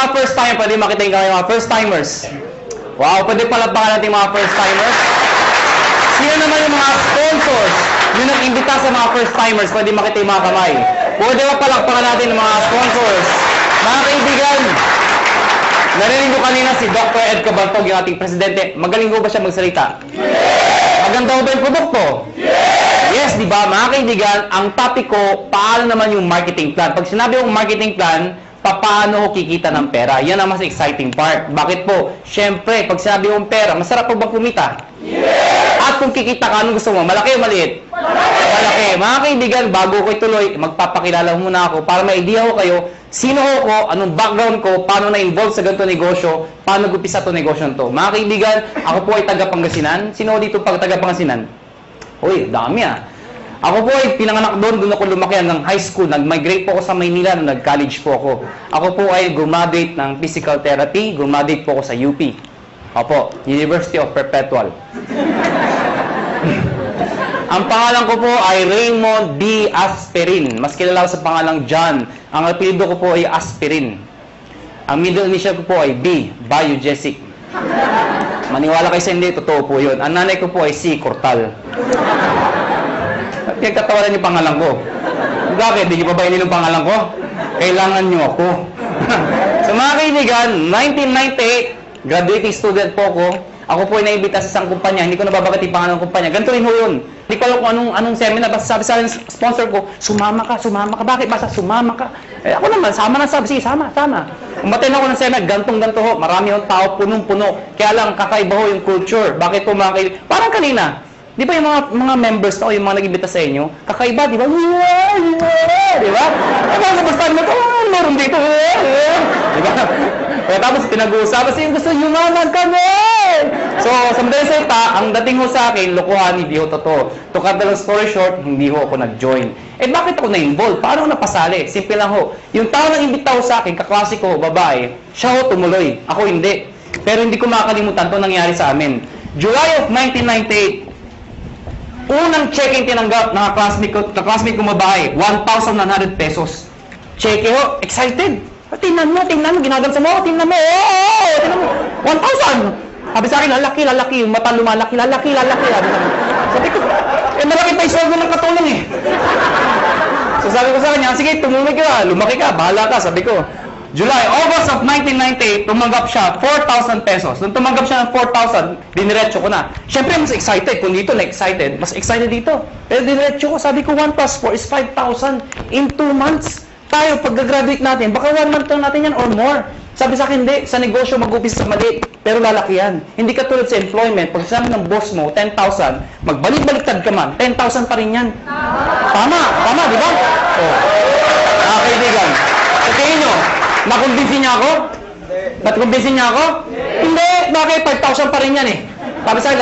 mga first time, pwede makita yung mga first timers. Wow, pwede palapakan natin mga first timers. Sino naman yung mga sponsors yung nag-imbita sa mga first timers? Pwede makita yung mga kamay. Pwede ba palakpakan natin yung mga sponsors? Mga kaibigan, narinig ko kanina si Dr. Ed Cabantog, yung ating presidente. Magaling ko ba siya magsalita? Maganda ba yung produkto? Yes, di ba? Mga kaibigan, ang topic ko, paano naman yung marketing plan? Pag sinabi yung marketing plan, paano ko kikita ng pera? Yan ang mas exciting part. Bakit po? Siyempre, pag sinabi yung pera, masarap po ba kumita? At kung kikita ka, anong gusto mo? Malaki o maliit? Malaki. Mga kaibigan, bago ko ituloy, magpapakilala muna ako para may idea ko kayo, sino ako, anong background ko, paano na-involve sa ganito negosyo, paano nag-upisa ito negosyo to. Mga kaibigan, ako po ay taga-Pangasinan. Sino dito pag taga-Pangasinan? Uy, dami ah. Ako po ay pinanganak doon ako lumaki hanggang high school. Nag-migrate po ako sa Maynila nung nag-college po ako. Ako po ay graduate ng physical therapy, graduate po ako sa UP. Opo, University of Perpetual. Ang pangalan ko po ay Raymond D. Aspirin. Mas kilala sa pangalang John. Ang apelyido ko po ay Aspirin. Ang middle initial ko po ay B. Biogesic. Maniwala kayo sa hindi, totoo po yun. Ang nanay ko po ay C. Cortal. Kagkatawanan yung pangalan ko. Bakit? Di nyo pa ba yung pangalan ko? Kailangan nyo ako. So mga kaibigan, 1998, graduating student po ako. Ako po ay naimbita sa isang kumpanya. Hindi ko nababagat yung pangalan ng kumpanya. Ganito rin ho yun. Hindi ko alam kung anong seminar. Basta sabi sa akin, sponsor ko, sumama ka, sumama ka. Bakit? Basta sumama ka. Eh, ako naman, sama na sabi. Sige, sama. Umaten ako ng seminar, gantong-ganto ho. Marami yung tao, punong-puno. Kaya lang, kakaiba ho yung culture. Bakit po mga kaibigan? Parang kanina. Di ba yung mga members na o yung mga nag-imbita sa inyo, kakaiba, di ba? Di ba? Eh, mga kabastahan mo, meron dito. Di ba? Kaya tapos pinag-uusapan siya, gusto yumaman kami! So, sa madaling salita, ang dating ho sa akin, lokohan, hindi ho totoo. To cut the long story short, hindi ho ako nag-join. Eh, bakit ako na-involve? Paano ako napasali? Simple lang ho. Yung tao na imbita ho sa akin, kaklase ko, babae, siya ho tumuloy. Ako hindi. Pero hindi ko makakalimutan ito nangyari sa amin. July of 1998, unang check-in tinanggap ng classmate ko babae, 1,900 pesos. Check ho, excited. Tingnan mo, ginagansa mo, tingnan mo, 1,000. Sabi sa akin, lalaki, yung mata lumalaki, lalaki. Sabi ko, malaki pa yung sweldo ng katulong eh. So sabi ko sa kanya, sige, tumulog ka, lumaki ka, bahala ka, sabi ko. August of 1998, tumanggap siya 4,000 pesos. Nung tumanggap siya ng 4,000, diniretso ko na. Siyempre, mas excited. Kung dito na-excited, mas excited dito. Pero diniretso ko, sabi ko, 1 plus 4 is 5,000 in 2 months. Tayo, pag-graduate natin, baka 1 month lang natin yan or more. Sabi sa akin, hindi. Sa negosyo, mag-upis sa maliit. Pero lalaki yan. Hindi ka tulad sa employment. Pag sabi ng boss mo, 10,000, magbalik-baliktad ka man, 10,000 pa rin yan. Tama, di ba? So, kaibigan, sa tingin nyo, nakumbinsin niya ako? Nakumbinsin niya ako? Hindi. Bakit? 5,000 pa rin yan eh.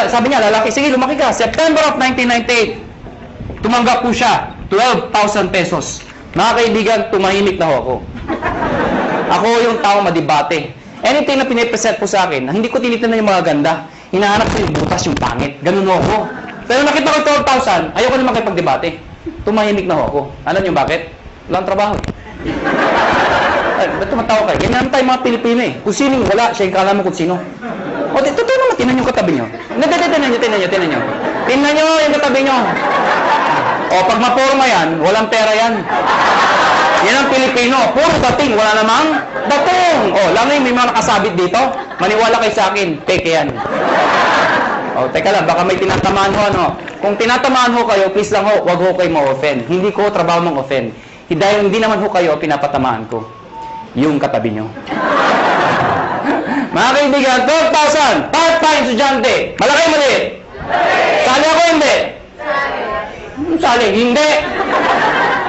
Sabi niya, lalaki, sige, lumaki ka. September of 1998, tumanggap po siya, 12,000 pesos. Mga kaibigan, tumahimik na ho ako. Ako yung tao madibate. Anything na pinipresent po sa akin, hindi ko tinitingnan yung mga ganda. Hinahanap ko yung butas, yung pangit. Ganun ako. Pero nakita ko 12,000, ayoko na makipagdebate. Tumahimik na ho ako. Alam niyo bakit? Walang trabaho eh. Ay, ba't tumatawa kayo? Ganyan naman tayo mga Pilipino eh. Kung sinong wala, siya yung kala mo kung sino. O, totoo naman, tinan yung katabi nyo. Tinan nyo. Tinan nyo yung katabi nyo. O, pag maporma yan, walang pera yan. Yan ang Pilipino. Puro dating, wala namang datong. O, lang may mga nakasabit dito. Maniwala kayo sa akin, peke yan. O, teka lang, baka may tinatamaan ho, ano. Kung tinatamaan ho kayo, please lang ho, wag ho kayo ma-offend. Hindi ko trabaho mang-offend. Dahil hindi naman ho kayo pinapatamaan ko. Yung katabi nyo. Mga kaibigan, 12,000, part-time estudyante. Malaki maliit? Sali ako hindi? Sali, hindi.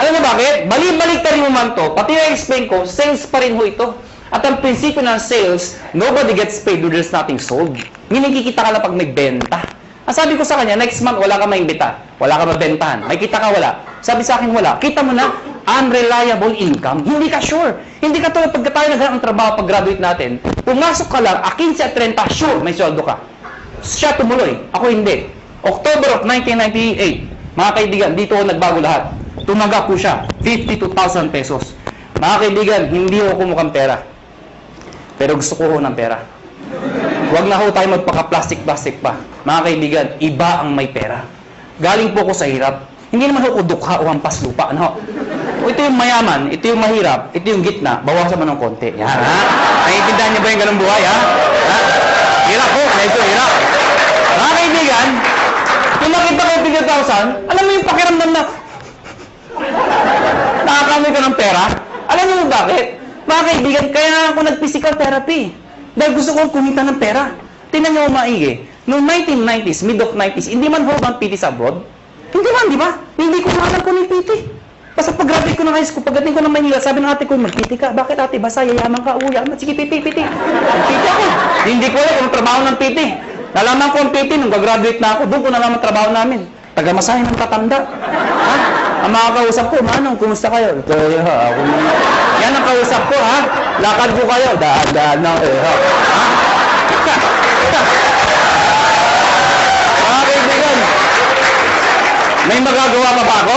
Alam mo bakit? Balik-balik mo man to. Pati na-explain ko, sales pa rin ho ito. At ang prinsipyo ng sales, nobody gets paid when there's nothing sold. Meaning, kikita ka lang pag may benta. Ang sabi ko sa kanya, next month, wala ka maimbita. Wala ka mabentahan. May kita ka, wala. Sabi sa akin, wala. Kita mo na, unreliable income. Hindi ka sure. Hindi ka tulad pagka tayo naghanap ng trabaho pag-graduate natin. Pumasok ka lang, 15 at 30, sure, may sweldo ka. Siya tumuloy. Ako hindi. October of 1998, mga kaibigan, dito ako nagbago lahat. Tumanggap po siya, 52,000 pesos. Mga kaibigan, hindi ako kumukhang pera. Pero gusto ko ho ng pera. Huwag na ho tayo magpaka-plastic-plastic pa. Mga kaibigan, iba ang may pera. Galing po ko sa hirap. Hindi naman ho ko dukha o hampas lupa. Ano? O ito yung mayaman, ito yung mahirap, ito yung gitna, bawasan mo ng konti. Yan, ha? Naiintindihan niyo ba yung ganung buhay, ha? Ha? Hirap ho, medyo hirap. Mga kaibigan, kung makita ko 50,000, alam mo yung pakiramdam na nakakamoy ka ng pera? Alam mo bakit? Mga kaibigan, kaya ako nag-physical therapy. Dahil gusto kong kumita ng pera. Tingnan niyo maigi. Noong 1990s, mid of 90s, hindi man ho bang PT sa abroad? Hindi man, di ba? Hindi ko mahanap ko ng PT. Basta pag-graduate ko ng high school, pagdating ko ng Manila, sabi ng ate ko, mag-PT ka. Bakit ate? Basta yayaman ka, uya. Sige, PT. Mag-PT ako. Hindi ko alam kung trabaho ng PT. Nalaman ko ang PT nung gagraduate na ako. Doon ko nalaman trabaho namin. Taga-masahin ng tatanda. Ha? Ang mga kausap ko, Manong, kumusta kayo? Kaya ha, ako naman. Yan ang kausap ko, ha? Lakad ko kayo. Daan na, ha? Mga kaibigan, may magagawa pa ba ako?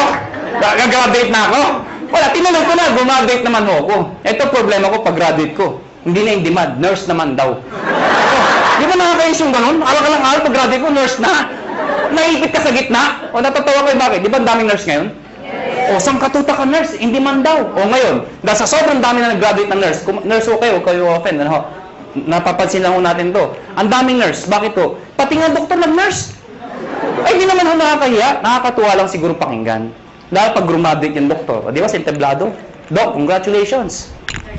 Gagraduate na ako? Wala, tinanong ko na, gumagraduate naman ho ako. Ito problema ko pag-graduate ko. Hindi na in demand, nurse naman daw. Di ba nakakayos yung ganun? Alang-alang pag-graduate ko, nurse na. Naipit ka sa gitna? O natatawa ko bakit? Di ba ang daming nurse ngayon? O saan katuta ka nurse? In demand daw. O ngayon, dahil sa sobrang dami na nag-graduate ng nurse, kung nurse ho kayo offend, ano? Napapansin lang ho natin to. Ang daming nurse, bakit to? Pati nga doktor nag-nurse. Ay, di naman ho nakakahiya. Nakakatuwa lang siguro pakinggan. Dahil pag graduate yung doktor, di ba, sentablado? Doc, congratulations.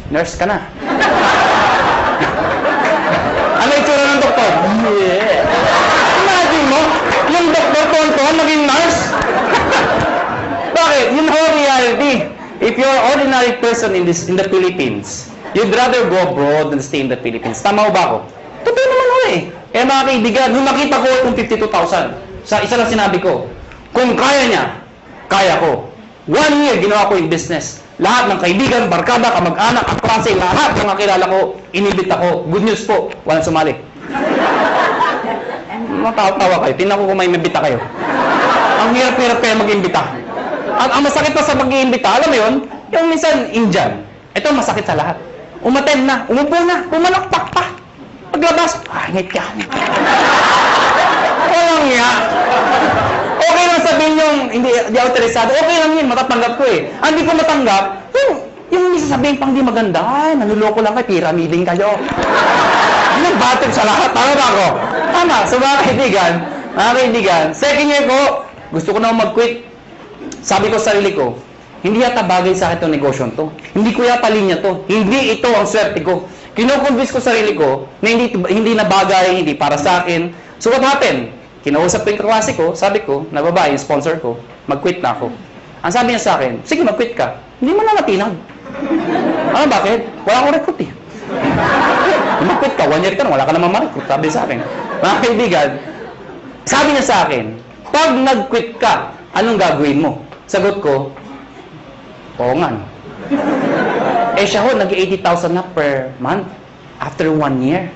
Nurse ka na. Ano itsura ng doktor? Yeah. Imagine mo, yung doktor tonton naging nurse. Bakit? Yun ho reality. If you're an ordinary person in the Philippines, you'd rather go abroad than stay in the Philippines. Tama ho ba ako? Totoo naman ho eh. Kaya mga kaibigan, nung nakita ko itong 52,000, sa isa lang sinabi ko, kung kaya niya, kaya ko. 1 year, ginawa ko yung business. Lahat ng kaibigan, barkada, kamag-anak, kaklase, lahat ng kakilala ko, inibit ako. Good news po, walang sumali. Matawa kayo. Tingnan ko kung may mabita kayo. Ang hirap-hirap kayo mag-imbita. At ang masakit pa sa mag-iimbita, alam mo yun, yung minsan Indian. Ito masakit sa lahat. Umattend na, umupo na, pumalakpak pa. Paglabas, ngit ka. Walang nga. Okay lang sabihin yung hindi autorisado. Okay lang yun, matatanggap ko eh. Ang hindi ko matanggap, yung sasabihin pang di maganda, ay, nanuloko lang kayo, pyramiding kayo. Yung battle sa lahat, tama ba ako? Tama, so mga kaibigan, second year ko, gusto ko na mag-quit. Sabi ko sa sarili ko, hindi yata bagay sa akin itong negosyo to. Hindi ko yata linya to. Hindi ito ang swerte ko. Kino-convince ko sa sarili ko na hindi na bagay, hindi para sa akin. So what happened? Kinausap ko yung kaklase ko, sabi ko, na babae, yung sponsor ko, mag-quit na ako. Ang sabi niya sa akin, sige, mag-quit ka. Hindi mo na natinag. Ano, bakit? Wala akong recruit eh. Mag-quit ka, 1 year ka na, wala ka naman ma-recruit, sabi sa akin. Mga kaibigan, sabi niya sa akin, pag nag-quit ka, anong gagawin mo? Sagot ko, oo nga. Eh siya ho, nag-80,000 na per month after 1 year.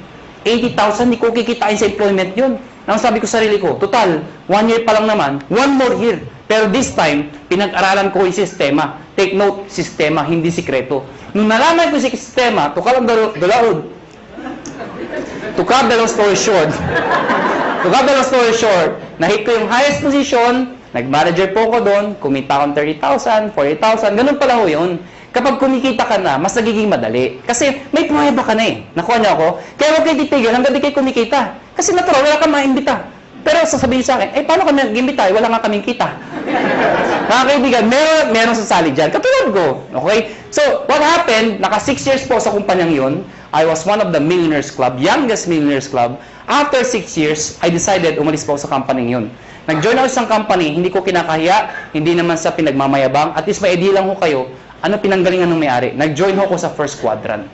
80,000, hindi ko kikitain sa employment yun. Nang sabi ko sa sarili ko, total, 1 year pa lang naman, 1 more year. Pero this time, pinag-aralan ko yung sistema. Take note, sistema, hindi sikreto. Nung nalaman ko yung sistema, to cut the long story short, nahit ko yung highest position, nag-manager po ko doon, kumita akong 30,000, 40,000, ganun pala ho yun. Kapag kumikita ka na, mas nagiging madali. Kasi may pruweba ka na eh. Nakuha niyo ako? Kaya huwag kayo titigil hanggang di kayo kumikita. Kasi natural, wala kang maimbita. Pero sasabihin sa akin, paano kami nag-imbita? Wala nga kaming kita. Mga kaibigan, meron sasali dyan. Katulad ko. Okay? So, what happened, naka 6 years po sa kumpanyang yun. I was one of the millionaires club, youngest millionaires club. After 6 years, I decided umalis po sa company yun. Nag-join ako sa isang company, hindi ko kinakahiya, hindi naman sa pinagmamayabang. At least may idea lang ko kayo, ano pinanggalingan ng may-ari. Nag-join ho ko sa first quadrant.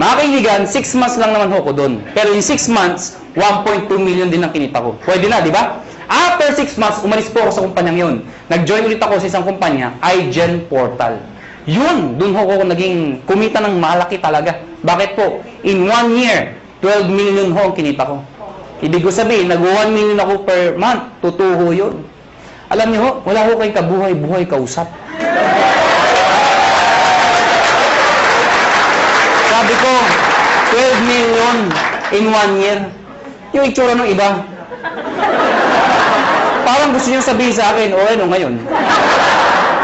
Mga kaibigan, 6 months lang naman ho ko doon. Pero in 6 months, 1.2 million din ang kinita ko. Pwede na, di ba? After 6 months, umalis po ako sa kumpanyang yun. Nag-join ulit ako sa isang kumpanya, iGen Portal. Yun, doon ho ko naging kumita ng malaki talaga. Bakit po? In 1 year, 12 million ho ang kinita ko. Ibig ko sabihin, nag-1 million ako per month. Totoo yun. Alam niyo ho, wala ho kayong kabuhay-buhay kausap. Sabi ko, 12 million in 1 year. Yung itsura ng iba. Parang gusto niyo sabihin sa akin, o ano ngayon?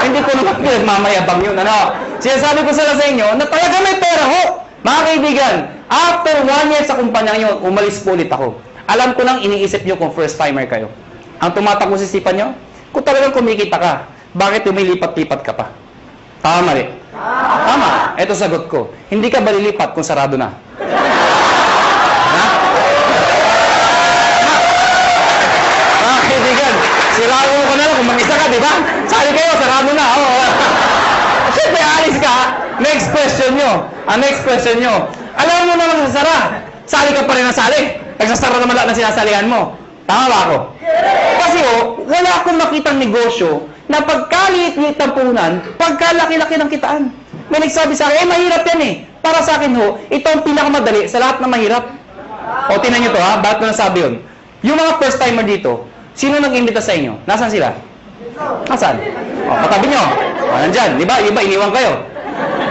Hindi ko naman pinagmamayabang yun, ano? Sinasabi ko sa inyo na talaga may pera ho. Mga kaibigan, after 1 year sa kumpanya nyo, umalis po ulit ako. Alam ko lang iniisip nyo kung first timer kayo. Ang tumatakbo sa isipan nyo, kung talagang kumikita ka, bakit lumilipat-lipat ka pa? Tama mali? Tama. Ito sagot ko. Hindi ka ba lilipat kung sarado na? Ha? Mga kaibigan, sirado ko na lang kung mag-isa ka, di ba? Sali kayo, sarado na. Oh. Siyempre, alis ka. Next question nyo. Ang next question nyo. Alam mo naman sa sara. Sali ka pa rin na sali. Nagsasara naman lahat na sinasalihan mo. Tama ba ako? Kasi wala akong makitang negosyo na pagkaliit-liit ng puhunan, pagkalaki-laki ng kitaan. May nagsabi sa akin, mahirap yan eh. Para sa akin ito ang pinakamadali sa lahat ng mahirap. O, tinan nyo to ha, bakit ko nasabi yun? Yung mga first timer dito, sino nag-imbita sa inyo? Nasaan sila? Nasaan? O, katabi nyo. O, nandyan. Di ba? Iba, iniwan kayo.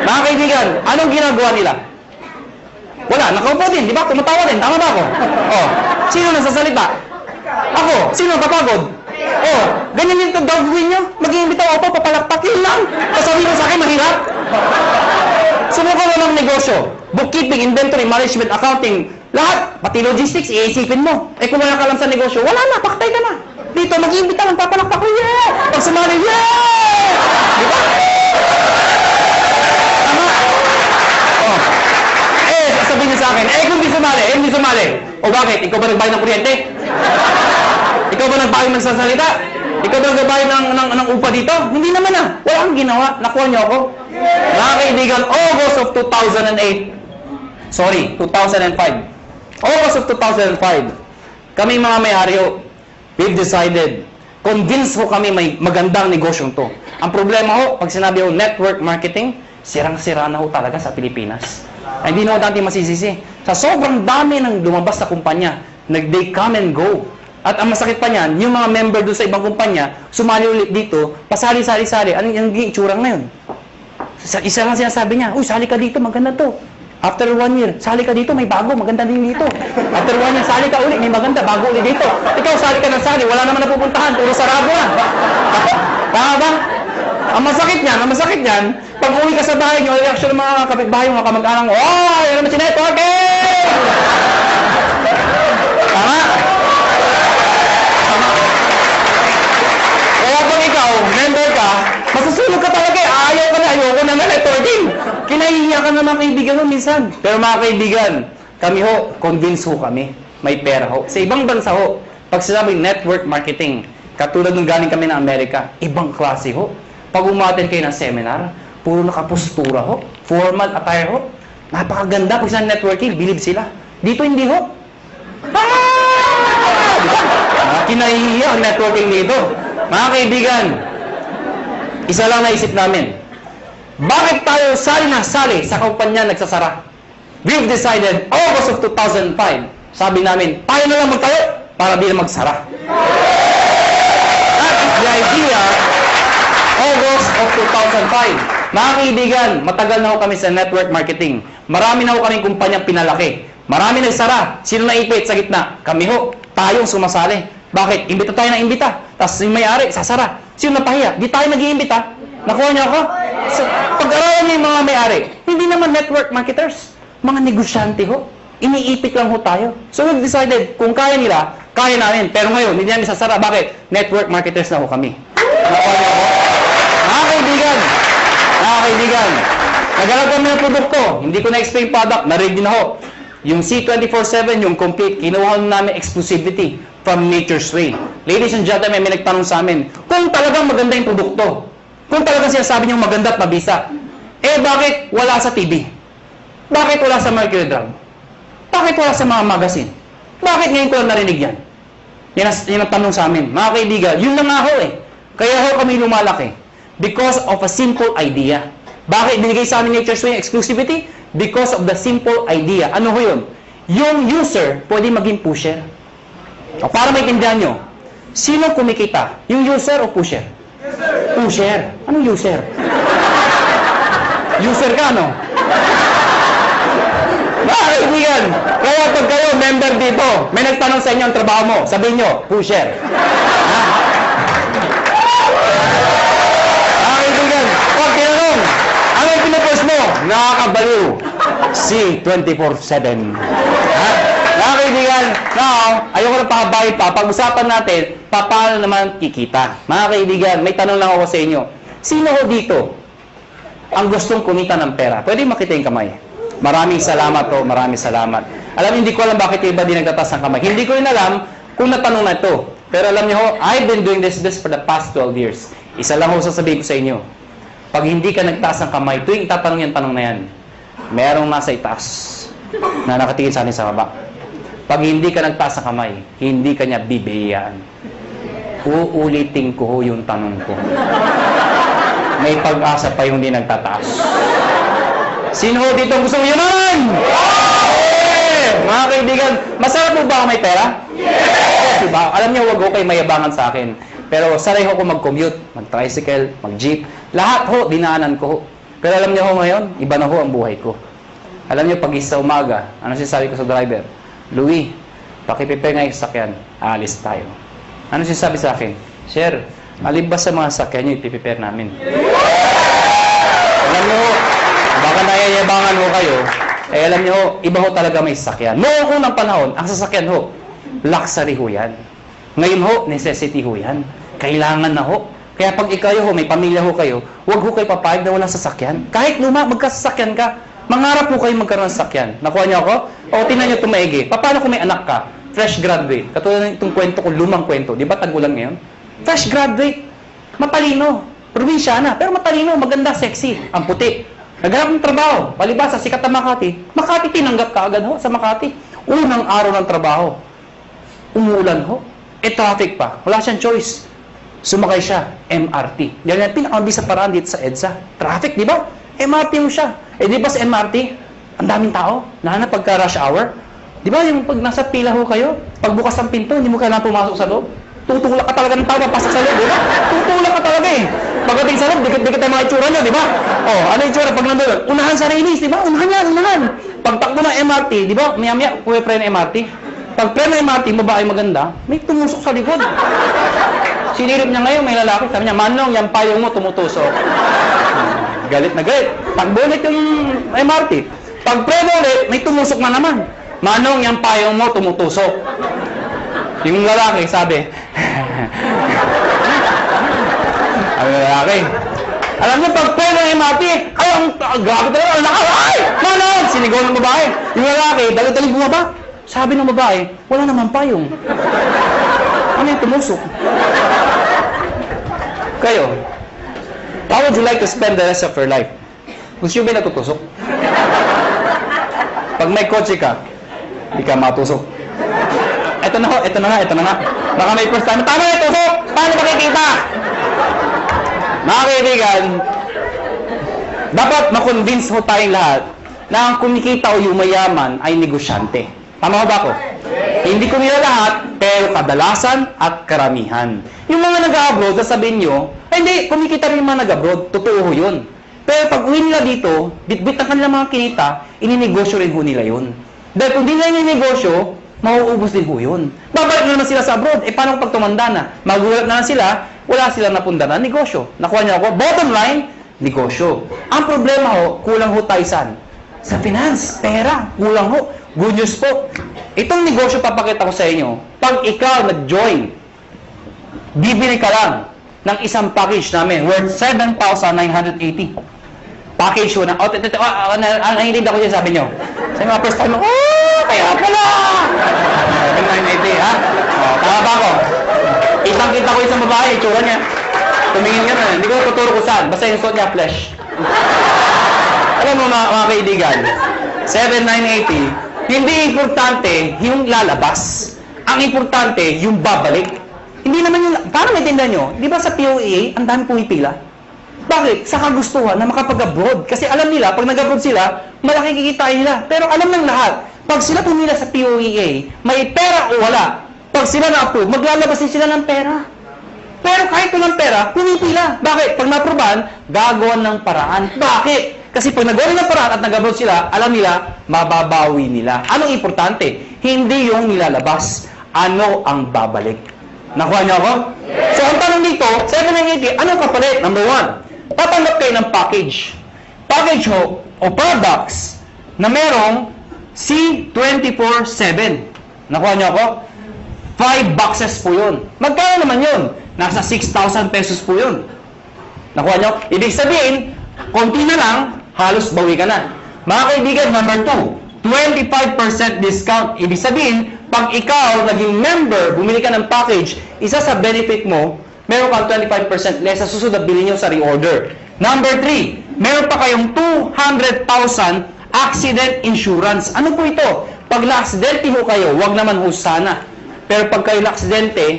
Mga kaibigan, anong ginagawa nila? Wala, nakaupo din. Di ba? Tumatawa din. Tama ba ako? O, sino nasasalita? Ako. Sino kapagod? Oh, ganyan yung gagawin nyo. Mag-iimbita ako, papalakpakin lang. Kasabi mo sa akin, mahirap. Subukan mo ng negosyo. Bookkeeping, inventory, management, accounting, lahat. Pati logistics, iisipin mo. Eh kung wala ka lang sa negosyo, wala na, paktay ka na. Dito, mag-iimbita lang, papalakpak ko, yeah! Pag sumali, yeah! Di ba? Tama? Oh. Sabihin niyo sa akin, kung hindi sumali. O bakit? Ikaw ba nagbayad ng kuryente? Ikaw ba nagbayad ng sasalita? Ikaw ba nagbayad ng upa dito? Hindi naman ah. Wala kang ginawa. Nakuha niyo ako. Mga kaibigan, August of 2008. Sorry, 2005. August of 2005. Kami mga may-ari we've decided, convinced ho kami may magandang negosyong to. Ang problema ho, pag sinabi ho network marketing, sirang-sira na ho talaga sa Pilipinas. Ay, hindi na ho natin masisisi. Sa sobrang dami ng lumabas sa kumpanya, they come and go. At ang masakit pa niyan, yung mga member doon sa ibang kumpanya, sumali ulit dito, pasali-sali-sali. Anong itsura na yun? Isa lang sinasabi niya, uy, sali ka dito, maganda to. After 1 year, sali ka dito, may bago, maganda din dito. After 1 year, sali ka ulit, may maganda, bago ulit dito. Ikaw, sali ka ng sali, wala naman napupuntahan, puro sarado na. Tama ba? Ang masakit niyan, pag uwi ka sa bahay niyo, reaction ng mga kapitbahay, mga kamag-anak mo, oh, yan naman si networking! Tama? Kaya pag ikaw, member ka, masusulog ka talaga eh. Ayoko na networking. Kinahihiya ka na mga kaibigan mo minsan. Pero mga kaibigan, kami convince kami. May pera Sa ibang bansa pag sinabing network marketing, katulad nung galing kami ng Amerika, ibang klase Pag umaten kayo ng seminar, puro nakapostura formal attire napakaganda. Pag sa networking, believe sila. Dito hindi Kinahihiya ang networking dito. Mga kaibigan, isa lang naisip namin. Bakit tayo sali na sali sa kumpanya nagsasara? We've decided, August of 2005, sabi namin, tayo na lang magtayo para di na magsara. That is the idea, August of 2005. Mga kaibigan, matagal na kami sa network marketing. Marami na kaming kumpanyang pinalaki. Marami nagsara. Sino naipit sa gitna? Kami tayong sumasali. Bakit? Imbita tayo na imbita. Tapos yung may-ari, sasara. Sino napahiya? Di tayo nag-iimbita. Nakuha niyo ako? So, pag-aralan niyo yung mga may-ari, hindi naman network marketers. Mga negosyante Iniipit lang tayo. So we've decided, kung kaya nila, kaya namin. Pero ngayon, hindi namin sasara. Bakit? Network marketers na kami. Nakuha niyo ako? Mga kaibigan, naghanap kami ng produkto. Hindi ko na-explain product. Na-ready na Yung C24/7, yung complete, kinuha namin exclusivity from Nature's Way. Ladies and gentlemen, may nagtanong sa amin, kung talagang maganda yung produkto, kung talagang sinasabi niyong maganda at mabisa, bakit wala sa TV? Bakit wala sa Mercury Drug? Bakit wala sa mga magazine? Bakit ngayon ko lang narinig yan? Yan ang tanong sa amin. Mga kaibigan, yun lang nga Kaya kami lumalaki. Because of a simple idea. Bakit binigay sa amin Nature's Way yung exclusivity? Because of the simple idea. Ano yun? Yung user, pwede maging pusher. O, para maintindihan nyo, sino kumikita? Yung user o pusher? Pusher. Anong user? User ka, no? Kaibigan, kaya pag kayo member dito, may nagtanong sa inyo ang trabaho mo, sabihin nyo, pusher. Kaibigan, pag tinanong, ano yung pinupost mo? Nakakabaliw. Si 24/7. Kaibigan, now, ayoko na pahabayin pa. Pag-usapan natin, paano naman kikita. Mga kaibigan, may tanong lang ako sa inyo. Sino ho dito ang gustong kumita ng pera? Pwede makita yung kamay. Maraming salamat ho, maraming salamat. Alam, hindi ko alam bakit yung iba di nagtatas ng kamay. Hindi ko rin alam kung natanong na ito. Pero alam niyo ho, I've been doing this for the past 12 years. Isa lang ho sasabihin ko sa inyo. Pag hindi ka nagtaas ng kamay, tuwing itatanong yung tanong na yan, merong nasa itaas na nakatingin sa atin sa baba. Pag hindi ka nagtaas ng kamay, hindi ka niya bibigyan. Uulitin ko ho yung tanong ko. May pag-asa pa yung hindi nagtataas. Sino ho dito gusto mo yaman? Mga kaibigan, masarap mo ba may pera? Yes! Diba? Alam niyo, huwag ho kayo mayabangan sa akin. Pero sanay ho ko mag-commute, mag-tricycle, mag-jeep. Lahat ho, dinaanan ko ho. Pero alam niyo ho ngayon, iba na ho ang buhay ko. Alam niyo, pag isa umaga, ano sinasabi ko sa driver? Louie, pakiprepare nga yung sasakyan. Aalis tayo. Ano sinasabi sa akin? Sir, alin ba sa mga sasakyan nyo ipiprepare namin? Alam niyo ho, baka nayayabangan ho kayo, eh alam niyo ho, iba ho talaga may sasakyan. Noong unang panahon, ang sasakyan ho, luxury ho yan. Ngayon ho, necessity ho yan. Kailangan na ho. Kaya pag ikaw ho, may pamilya ho kayo, huwag ho kayo papayag na walang sasakyan. Kahit luma, magkasasakyan ka. Mangarap po kayo magkaroon ng sasakyan. Nakuha niyo ako? O, tingnan niyo tumaigi. Paano kung may anak ka? Fresh graduate. Katulad itong kwento ko, lumang kwento. Di ba tag-ulan ngayon? Fresh graduate. Matalino. Probinsyana. Pero matalino, maganda, sexy. Ang puti. Naghanap ng trabaho. Palibasa, sikat na Makati. Makati, tinanggap ka agad ho sa Makati. Unang araw ng trabaho. Umuulan ho. E traffic pa. Wala siyang choice. Sumakay siya. MRT. Yan yung pinakamabisa paraan dito sa EDSA. Traffic, di ba? MRT mo siya. Eh di ba sa MRT, ang daming tao, lalo na pagka rush hour. Di ba yung pag nasa pila ho kayo, pagbukas ng pinto, hindi mo kailangan pumasok sa loob. Tutulak ka talaga ng tao, papasok sa loob, di ba? Tutulak ka talaga eh. Pagdating sa loob, dikit-dikit ang mga itsura nyo, di ba? Oh, ano yung itsura pag nandun? Unahan sa release, di ba? Unahan yan, unahan. Pagtakbo ng MRT, di ba? Maya-maya, puwe-pre ng MRT. Pag pre ng MRT, babae maganda, may tumusok sa likod. Sinirip niya ngayon, may lalaki. Sabi niya, Manong, yung payong mo tumutusok. Galit na galit. Takbo ulit yung MRT. Pag pre ulit, may tumusok na naman. Manong, yung payong mo tumutusok. Yung lalaki, sabi, ang lalaki, alam niyo, pag pre ng MRT, ay, ang grabe talaga, ang lakas, ay! Manong! Sinigaw ng babae. Yung lalaki, dali-dali bumaba. Sabi ng babae, wala naman payong. Ano yung tumusok? Kayo, how would you like to spend the rest of your life? Gusto nyo ba natutusok? Pag may kotse ka, hindi ka matusok. Ito na ho, ito na nga. Baka may first time, tama na tusok! Paano makikita? Mga kaibigan, dapat makonvince ho tayong lahat na ang kumikita o yumayaman ay negosyante. Tama ho ba ako? Hindi ko nila lahat, pero kadalasan at karamihan. Yung mga nag-abroad, sasabihin nyo, ay hindi, kumikita rin yung mga nag-abroad. Totoo ho yun. Pero pag uwi nila dito, bit-bit ang kanilang mga kinita, ininegosyo rin ho nila yun. Dahil kung di nila ininegosyo, mauubos din ho yun. Babalik na naman sila sa abroad. Eh paano pag tumanda na? Magulat na sila, wala silang napunda na negosyo. Nakuha niyo ako? Bottom line, negosyo. Ang problema ho, kulang ho tayo saan? Sa finance, pera, kulang ho. Good news po. Itong negosyo papakita ko sa inyo, pag ikaw nag-join, bibili ka lang ng isang package namin worth 7,980. Package ho na, nahilig ako dyan sabi nyo. Sa mga first time, kaya pala! 7,980, ha? Tama ba ako? Kitang-kita ko isang babae, itsura niya. Tumingin ka na, hindi ko tuturo ko saan. Basta yung suot niya, flesh. Alam mo mga kaibigan, 7,980, hindi importante yung lalabas. Ang importante, yung babalik. Hindi naman yung... Paano maintindihan nyo? Di ba sa POEA, ang dami pumipila? Bakit? Sa kagustuhan na makapag-abroad. Kasi alam nila, pag nag-abroad sila, malaki kikitain nila. Pero alam ng lahat, pag sila pumila sa POEA, may pera o wala. Pag sila na-approve, maglalabas din sila ng pera. Pero kahit walang pera, pumipila. Bakit? Pag na-approvean, gagawan ng paraan. Bakit? Kasi pag nagawa ng paraan at nag-abroad sila, alam nila, mababawi nila. Anong importante? Hindi yung nilalabas. Ano ang babalik? Nakuha niyo ako? So, ang tanong dito, 780, anong kapalit? Number 1, tatanggap kayo ng package. Package ho, o products, na merong C24/7. Nakuha niyo ako? 5 boxes po yun. Magkano naman yun? Nasa 6,000 pesos po yun. Nakuha niyo? Ibig sabihin, konti na lang, halos bawi ka na. Mga kaibigan, number 2, 25% discount. Ibig sabihin, pag ikaw naging member, bumili ka ng package, isa sa benefit mo, meron kang 25% less sa susunod na bilhin nyo sa reorder. Number 3, meron pa kayong 200,000 accident insurance. Ano po ito? Pag na-aksidente ho kayo, wag naman ho sana. Pero pag kayo na-aksidente,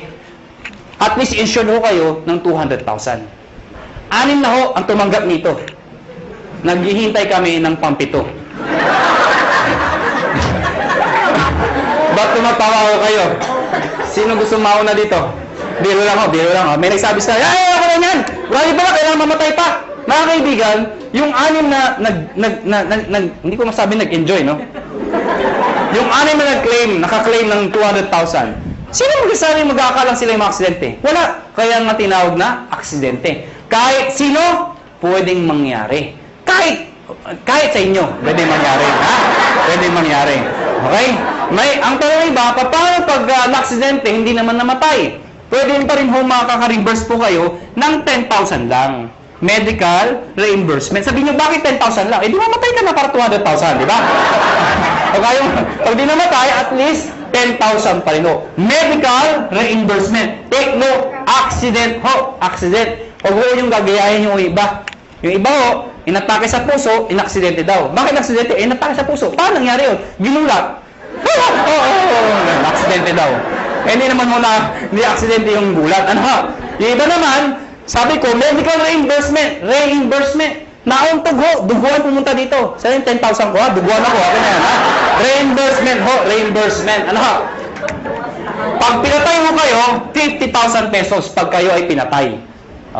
at least insured ho kayo ng 200,000. 6 na ho ang tumanggap nito. Naghihintay kami ng pampito. Ba't tumatawa ko kayo? Sino gusto mauna dito? Biro lang ho, biro lang ho. May nagsabi sa ay, ako na yan! Grabe pala, kailangan mamatay pa! Mga kaibigan, yung 6 na hindi ko masabi nag-enjoy, no? Yung 6 na nag-claim, naka-claim ng 200,000. Sino magsasabi mag-aakalang sila yung mga aksidente? Wala. Kaya nga tinawag na aksidente. Kahit sino, pwedeng mangyari. Kahit sa inyo, pwedeng mangyari. Ha? Pwedeng mangyari. Okay? Ang tanong iba, paano pag na-aksidente, hindi naman namatay? Pwede pa rin ho makaka-reimburse po kayo ng 10,000 lang. Medical reimbursement. Sabihin nyo, bakit 10,000 lang? Eh, di mamatay ka na para 200,000, di ba? Pag di namatay, at least 10,000 pa rin ho. Medical reimbursement. Take note, accident ho. Accident. Pag ho yung gagayahin yung iba. Yung iba ho, inatake sa puso, inaksidente daw. Bakit aksidente? Inatake sa puso. Paano nangyari yun? Ginulat. Aksidente daw. Hindi naman mo na, hindi aksidente yung gulat. Ano ha? Yung iba naman, sabi ko, medical reimbursement. Reimbursement. Nauntog ho, duguan pumunta dito. Saan yung 10,000 ko ha? Duguan ako. Ako na yan ha? Reimbursement ho, reimbursement. Ano ha? Pag pinatay mo kayo, 50,000 pesos pag kayo ay pinatay.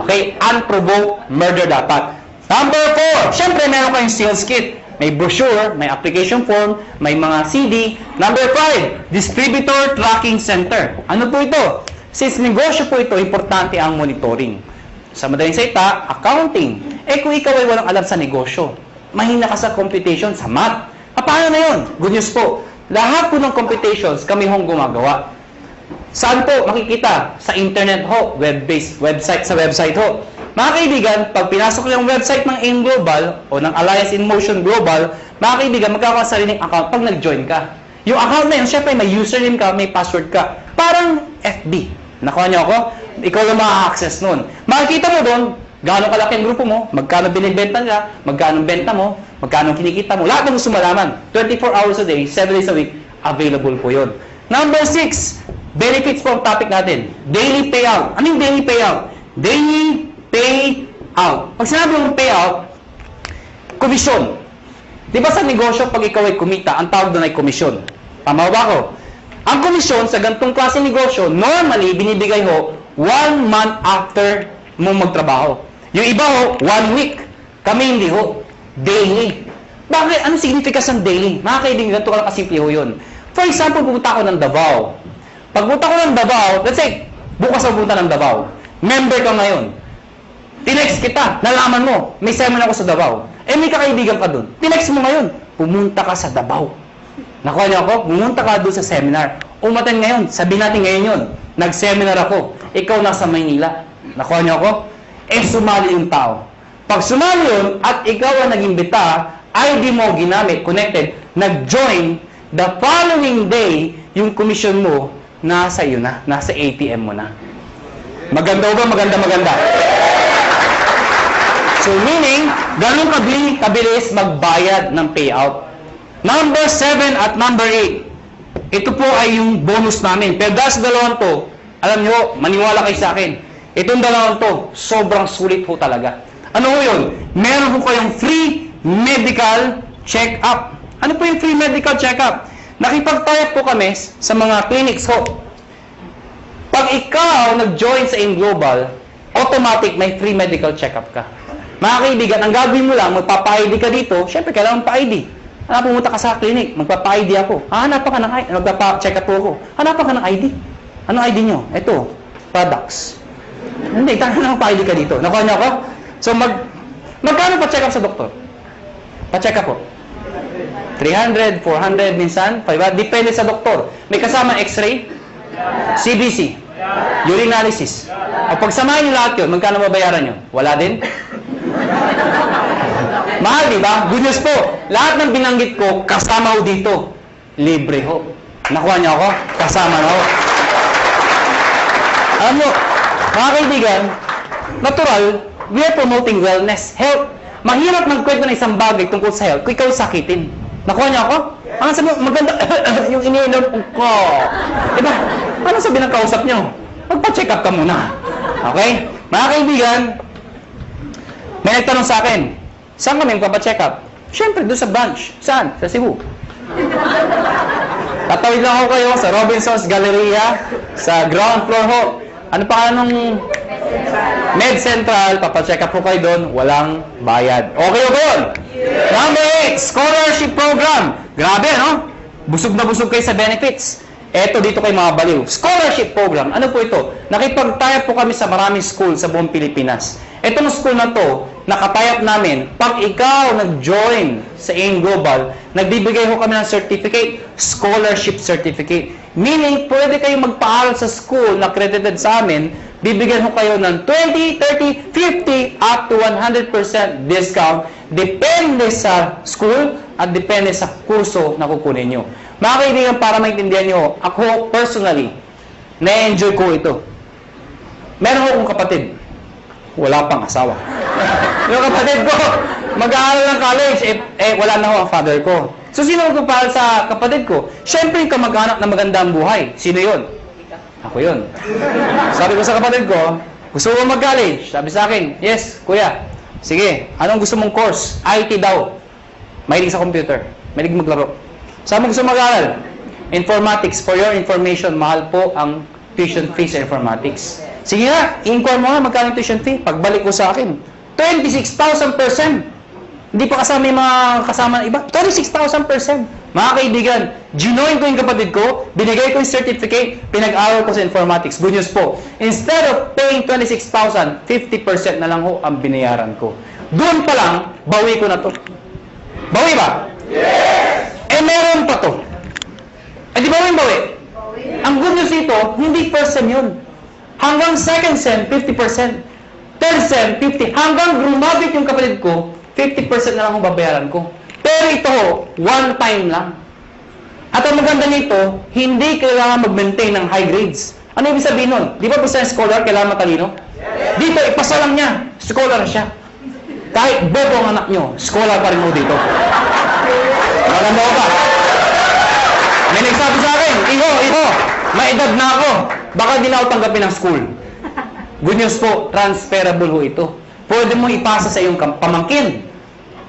Okay? Unprovoked murder dapat. Number 4, syempre meron kayong sales kit. May brochure, may application form, may mga CD. Number 5, distributor tracking center. Ano po ito? Since negosyo po ito, importante ang monitoring. Sa madaling salita, accounting. Eh kung ikaw ay walang alam sa negosyo, mahina ka sa computation, sa math. Paano na yun? Good news po. Lahat po ng computations kami hong gumagawa. Saan po makikita? Sa internet ho, web-based, sa website ho. Mga kaibigan, pag pinasok yung website ng AIM Global o ng Alliance in Motion Global, mga kaibigan, magkakaroon sa sariling account pag nag-join ka. Yung account na yun, syempre may username ka, may password ka. Parang FB. Nakuha niyo ako? Ikaw lang maka-access nun. Makikita mo doon, gaano kalaki ang grupo mo, magkano binibenta nila, magkano benta mo, magkano kinikita mo. Lahat ng gusto malaman. 24 hours a day, 7 days a week, available po yun. Number 6, benefits po ang topic natin. Daily payout. Ano yung daily payout? Daily payout. Pag sinabi mong payout, komisyon. Di ba sa negosyo, pag ikaw ay kumita, ang tawag doon ay komisyon. Tama ba ako? Ang komisyon sa ganitong klase negosyo, normally, binibigay ho 1 month after mo magtrabaho. Yung iba ho, 1 week. Kami hindi ho. Daily. Bakit? Anong significance ng daily? Mga kaibigan, ganito ka lang kasimple ho yun. For example, pupunta ako ng Davao. Pag pupunta ko ng Davao, let's say, bukas ako pupunta ng Davao. Member ka ngayon. Tinext kita, nalaman mo, may seminar ako sa Davao. Eh, may kakaibigan ka dun. Tinext mo ngayon, pumunta ka sa Davao. Nakuha niyo ako? Pumunta ka doon sa seminar. Umaten ngayon, sabihin natin ngayon yun. Nag-seminar ako. Ikaw nasa Maynila. Nakuha niyo ako? Eh, sumali yung tao. Pag sumali yun, at ikaw ang nag-imbita, ID mo ginamit, connected, nag-join, the following day, yung commission mo, nasa iyo na, nasa ATM mo na. Maganda ba? Maganda. So, meaning, ganun kabilis magbayad ng payout. Number 7 at number 8. Ito po ay yung bonus namin. Pero dahil sa dalawang to, alam nyo, maniwala kayo sa akin. Itong dalawang to, sobrang sulit po talaga. Ano po yun? Meron po kayong free medical check-up. Ano po yung free medical check-up? Nakipag-tie po kami sa mga clinics ho. Pag ikaw nag-join sa AIM Global, automatic may free medical check-up ka. Mga kaibigan, ang gagawin mo lang, magpapa-ID ka dito, syempre kailangan pa-ID. Pumunta ka sa clinic, magpapa-ID ako. Hanapan ka ng ID, magpapa-check up ako. Hanapan ka ng ID. Anong ID nyo? Ito, products. Hindi, tanong pa-ID ka dito. Nakuha niyo ako? So, magkano pa-check up sa doktor? Pa-check up po. 300, 400, minsan, 500. Depende sa doktor. May kasama x-ray, CBC, urine analysis. O pagsamahin nyo lahat yun, magkano mabayaran nyo? Wala din? Mahal, di ba? Good news po. Lahat ng binanggit ko, kasama ho dito. Libre ho. Nakuha niyo ako? Kasama na ho. Alam nyo, mga kaibigan, natural, we are promoting wellness, health. Mahirap magkwento ng isang bagay tungkol sa health kung ikaw sakitin. Nakuha niyo ako? Ano sabi mo, maganda, yung iniinom ko. Diba? Ano sabi ng kausap niyo? Magpa-check up ka muna. Okay? Mga kaibigan, may nagtanong sa akin, saan kami magpa-check up? Siyempre, doon sa branch. Saan? Sa Cebu. Tatawid lang ako kayo sa Robinson's Galleria, sa ground floor ho. Ano pa nung Med Central, papacheck up po kayo doon, walang bayad. Okay o ba yun? Number 8, scholarship program. Grabe, no? Busog na busog kayo sa benefits. Eto dito kay mga baliw. Scholarship program. Ano po ito? Nakipag-tie-up po kami sa maraming school sa buong Pilipinas. Etong school na to, nakatie-up namin, pag ikaw nag-join sa AIM Global, nagbibigay ho kami ng certificate, scholarship certificate. Meaning, pwede kayong magpaaral sa school na accredited sa amin, bibigyan ho kayo ng 20, 30, 50, up to 100% discount, depende sa school at depende sa kurso na kukunin nyo. Mga kaibigan, para maintindihan nyo, ako personally, na-enjoy ko ito. Meron akong kapatid, wala pang asawa. Yung kapatid ko, mag-aaral ng college, wala na ho ang father ko. So, sino magpapahal sa kapatid ko? Siyempre, yung kamag-anak na magandang buhay. Sino yun? Ako yun. Sabi ko sa kapatid ko, gusto mo mag-college? Sabi sa akin, yes, kuya. Sige, anong gusto mong course? IT daw. Mahilig sa computer. Mahilig maglaro. Saan mo gusto mag-aaral? Informatics. For your information, mahal po ang tuition fee sa informatics. Sige nga, i-inquire mo nga magkano tuition fee. Pagbalik ko sa akin, 26,000%. Hindi pa kasama yung mga kasama ng iba. 26,000%. Mga kaibigan, ginoin ko yung kapatid ko, binigay ko yung certificate, pinag-aral ko sa informatics. Good news po. Instead of paying 26,000, 50% na lang ho ang binayaran ko. Doon pa lang, bawi ko na to. Bawi ba? Yes! Meron pa to. Di ba bawi? Ang good news ito, hindi first sem yun. Hanggang second sem, 50%. Third sem, 50%. Hanggang grumabit yung kapatid ko, 50% na lang ang babayaran ko. Pero ito, one time lang. At ang maganda nito, hindi kailangan mag-maintain ng high grades. Ano ibig sabihin nun? Di ba basta yung scholar, kailangan matalino? Dito, ipasa lang niya. Scholar siya. Kahit bobo ang anak nyo, scholar pa rin mo dito. Maganda ko ba? May nagsabi sa akin, Iho, may edad na ako. Baka di na ako tanggapin ng school. Good news po, transferable ho ito. Pwede mo ipasa sa iyong pamangkin.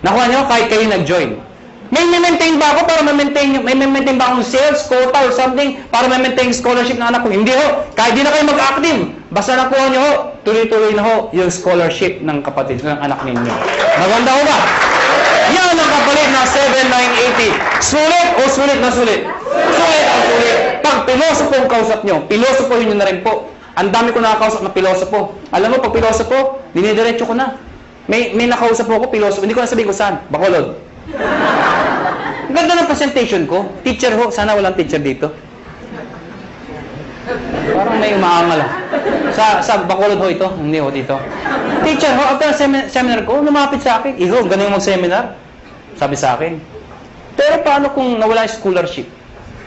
Nakuha nyo, kahit kayo nag-join. May maintain ba ako para may-maintain ba akong sales, quota, or something para may-maintain scholarship ng anak ko? Hindi ho. Kahit di na kayo mag-active. Basta nakuha nyo ho, tuloy-tuloy na ho yung scholarship ng kapatid, ng anak ninyo. Maganda ho ba? Yan ang kapalit na 7,980. Sulit o sulit na sulit? Sulit ang sulit. Pag pilosopo ang kausap nyo, pilosopo yun na rin po. Ang dami ko nakakausap na pilosopo. Alam mo, pag pilosopo, dinidiretso ko na. May nakausap ko pilosopo. Hindi ko na sabihin ko saan. Bacolod. Ang ganda ng presentation ko. Teacher ho. Sana walang teacher dito. Parang may umaangal. Sa Bacolod ho ito. Hindi ho dito. Teacher ho. After seminar ko, lumapit sa akin. Iho, ganun yung mag-seminar. Sabi sa akin. Pero paano kung nawala yung scholarship?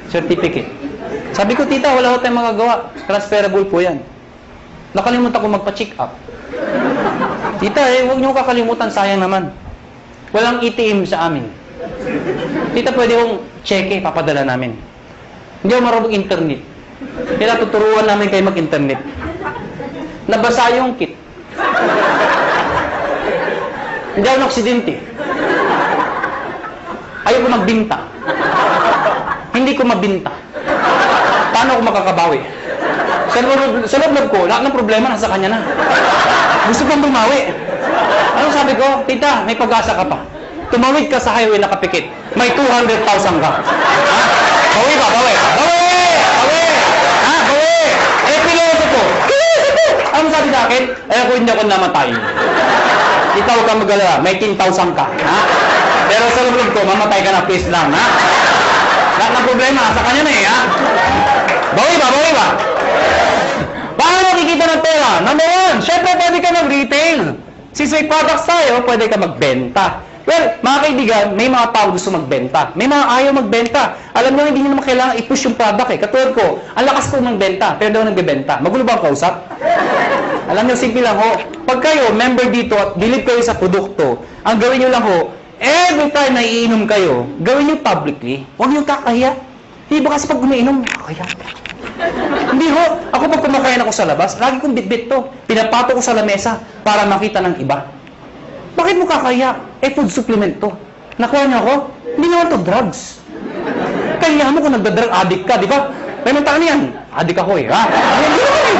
Certificate. Sabi ko, tita, wala ko tayong magagawa. Transferable po yan. Nakalimutan ko magpa-check up. Tita, huwag niyo kakalimutan, sayang naman. Walang ATM sa amin. Tita, pwede kong cheque, papadala namin. Hindi ako marunong internet. Kaya tuturuan namin kayo mag-internet. Nabasa yung kit. Hindi ako naksidente. Ayaw ko magbinta. Hindi ko mabinta. Paano ako makakabawi? Sa loob ko, lahat ng problema nasa kanya na. Gusto kong bumawi. Ano sabi ko, tita, may pag-asa ka pa. Tumawid ka sa highway nakapikit. May 200,000 ka. Ha? Bawi ba? Bawi! Bawi! Bawi! Ha? Bawi! Eh, piloto ko. Ano sabi sa akin? Eh, ako hindi ako namatay. Ikaw ka mag-alala, may 10,000 ka. Ha? Pero sa loob ko, mamatay ka na, please lang. Ha? Lahat ng problema, sa kanya na eh. Ha? Bawi ba? Bawi ba? Paano kikita ng pera? Number one, syempre pwede ka mag-retail. Since may products tayo, pwede ka magbenta. Well, mga kaibigan, may mga tao gusto magbenta. May mga ayaw magbenta. Alam nyo, hindi nyo naman kailangan i-push yung product eh. Katulad ko, ang lakas ko magbenta, pero daw nagbebenta. Magulo ba ang kausap? Alam nyo, simple lang ho. Pag kayo, member dito at believe kayo sa produkto, ang gawin nyo lang ho, every time na iinom kayo, gawin nyo publicly. Huwag nyo kakahiya. Hindi ba kasi pag umiinom, kakahiya. Hindi ho. Ako pag kumakain ako sa labas, lagi kong bitbit to. Pinapato ko sa lamesa para makita ng iba. Bakit mo kakaya? Eh, food supplement to. Nakuha niyo ako? Hindi naman to drugs. Kaya mo kung nagda-drug addict ka, di ba? Pero taan yan. Addict ako eh, ha? Hindi naman eh.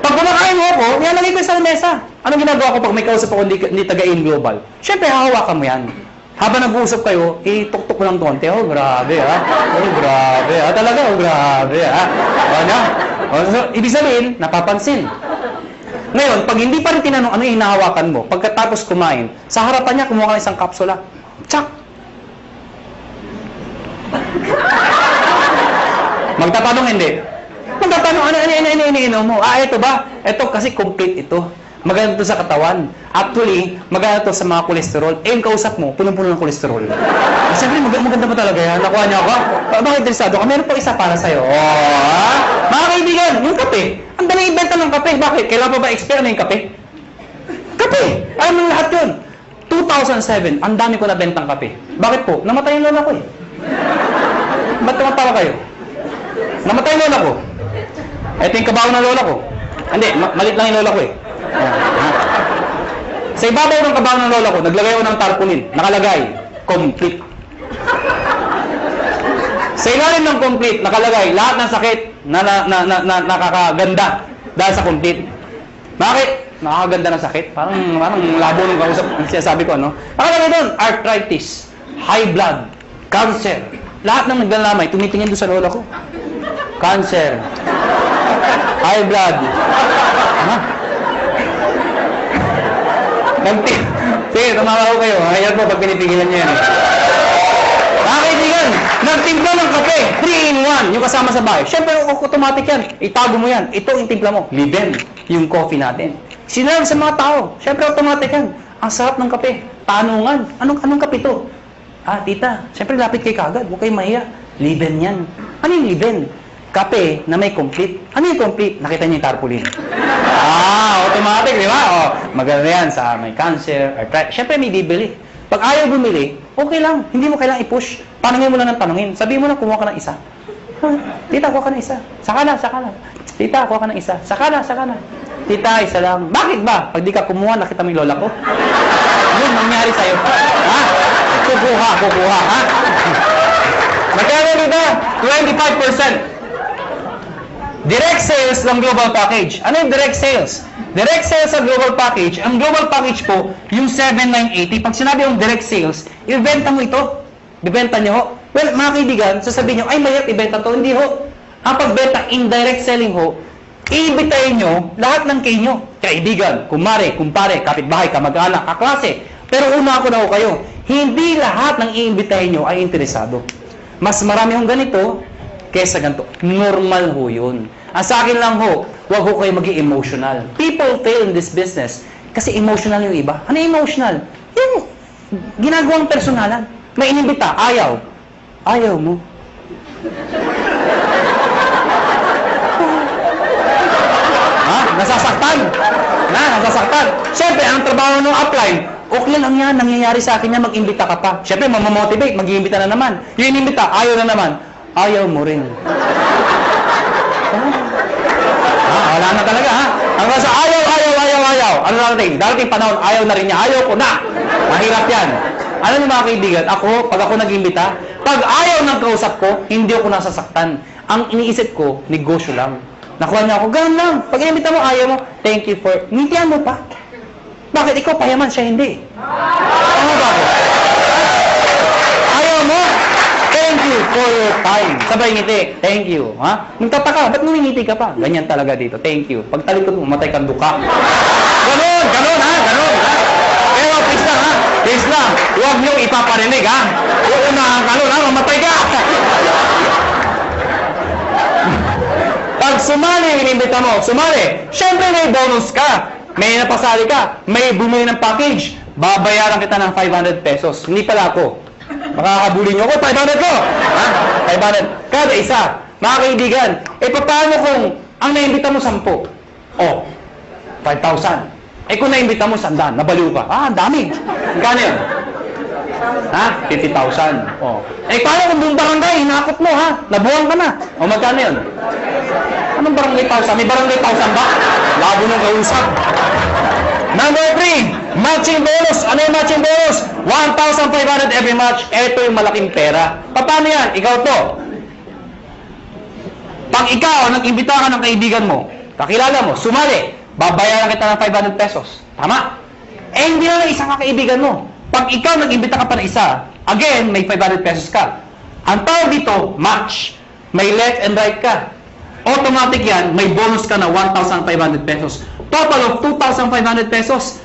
Pag kumakain mo ako, nilalagay ko sa lamesa. Anong ginagawa ko pag may kausap ako ni taga-in global? Siyempre, hahawakan mo yan. Habang nag-uusap kayo, ituktok mo ng konti. Oh, grabe, ha? Oh, grabe, ha? Talaga, oh, grabe, ha? Ano? So, ibig sabihin, napapansin. Ngayon, pag hindi pa rin tinanong ano yung hinahawakan mo, pagkatapos kumain, sa harapan niya, kumuha ka ng isang kapsula. Tsak! Magtatanong hindi. Magtatanong, ano mo? Ah, ito ba? Ito kasi complete ito. Maganda to sa katawan. Actually, maganda to sa mga kolesterol. Eh, yung kausap mo, punong-puno ng kolesterol. Siyempre, maganda pa talaga yan. Nakuha niya ako. Bakit interesado ka? Meron pa isa para sa'yo. Oh, mga kaibigan, yung kape. Ang dami ibenta ng kape. Bakit? Kailan pa ba expire na yung kape? Kape! Alam mo lahat yun. 2007, ang dami ko nabentang kape. Bakit po? Namatay yung lola ko eh. Ba't tumatawa kayo? Namatay yung lola ko. Ito yung kabaw ng lola ko. Hindi, malit lang yung lola ko eh. Sa ibabaw ng kabaw ng lola ko, naglagay ako ng tarpaulin. Nakalagay, complete. Sa ilalim ng complete, nakalagay, lahat ng sakit na nakakaganda dahil sa complete. Bakit? Nakakaganda ng sakit? Parang labo ng kausap, sinasabi ko, ano? Nakalagay doon, arthritis, high blood, cancer. Lahat ng naglalamay, tumitingin doon sa lola ko. Cancer, high blood. Ano? Sige, tumawa ko kayo. Ayan po pag pinipigilan nyo yan. Mga kaibigan, nagtimpla ng kape, 3-in-1, yung kasama sa bahay. Siyempre, automatic yan. Itago mo yan. Ito yung timpla mo. Liben, yung coffee natin. Sinarang sa mga tao. Siyempre, automatic yan. Ang sarap ng kape. Tanungan. Anong kape to? Ah, tita, siyempre lapit kay kagad. Huwag kayong mahiya. Liben yan. Ano yung liben? Kape na may complete. Ano yung complete? Nakita niyo yung tarpaulin. Ah, automatic, di ba? Oh, maganda yan sa may cancer, arthritis. Siyempre may bibili. Pag ayaw bumili, okay lang. Hindi mo kailangang i-push. Tanungin mo lang ng tanungin. Sabihin mo na, kumuha ka ng isa. Tita, kuha ka ng isa. Saka na. Tita, kuha ka ng isa. Saka na. Tita, isa lang. Bakit ba? Pag di ka kumuha, nakita mo yung lola ko. Ano nangyari sa'yo? Ha? Kukuha, ha? Magkano dito? 25%. Direct sales ng global package. Ano yung direct sales? Direct sales sa global package, ang global package po, yung 7,980. Pag sinabi yung direct sales, ibenta mo ito. Ibenta nyo ho. Well, mga kaibigan, sasabihin nyo, ay mahirap ibenta to. Hindi ho. Ang pagbenta, indirect selling ho, iibitayin nyo lahat ng kayo. Kaibigan, kumare, kumpare, kapitbahay, kamag-anak, kaklase. Pero una ako na ho kayo, hindi lahat ng iimbitahin nyo ay interesado. Mas marami hong ganito, kesa ganito. Normal ho yun. Ang sa akin lang ho, huwag ho kayo maging emotional. People fail in this business kasi emotional yung iba. Ano emotional? Yung ginagawang personalan. May inimbita, ayaw. Ayaw mo. Ha? Nasasaktan. Nasasaktan. Siyempre, ang trabaho ng upline, okay lang yan, nangyayari sa akin yan, mag-imbita ka pa. Siyempre, mamamotivate, mag-iimbita na naman. Yung inimbita, ayaw na naman. Ayaw mo rin. Wala na talaga, ha? Ang nasa ayaw. Ano natin? Darating panahon, ayaw na rin niya. Ayaw ko na. Mahirap yan. Alam niyo mga kaibigan, pag ako nag-imbita, pag ayaw ng kausap ko, hindi ako nasasaktan. Ang iniisip ko, negosyo lang. Nakuha niya ako, ganun lang. Pag inimbita mo, ayaw mo, thank you for... Ngintihan mo pa. Bakit ikaw payaman, siya hindi? Ano bakit? Ayaw mo? Thank you for your time. Sabay ngiti, thank you. Ha? Magtataka, ba't ngumingiti ka pa? Ganyan talaga dito, thank you. Pag talikod mo, matay kang duka. Ganon, ganon ha, ganon ha. Pero please lang ha, please lang. Huwag niyong ipaparinig ha. Uunahan ka nun ha, mamatay ka. Pag sumali, inimbita mo, sumali. Siyempre may bonus ka. May napasali ka. May bumili ng package. Babayaran kita ng 500 pesos. Hindi pala ako. Makakabuli niyo ako, 500 ko. Ha? 500. Kada isa. Mga kaibigan, paano kung ang naimbita mo 10? Oh, 5,000. Kung naimbita mo 100, nabaliw ka. Ang dami. Magkano yun? Ha? 50,000. Oh. Paano kung buong barangay, hinakot mo ha? Nabuwang ka na. O magkano yun? Anong barangay 1,000? May barangay 1,000 ba? Labo nung kausap. Number 3, matching bonus. Ano yung matching bonus? 1,500 every match. Ito yung malaking pera. Paano yan? Ikaw to. Pag ikaw, nag-imbita ka ng kaibigan mo, kakilala mo, sumali, babayaran kita ng 500 pesos. Tama? Hindi na isang kaibigan mo. Pag ikaw nag-imbita ka pa ng isa, again, may 500 pesos ka. Ang tawag dito, match. May left and right ka. Automatic yan, may bonus ka na 1,500 pesos. Total of 2,500 pesos.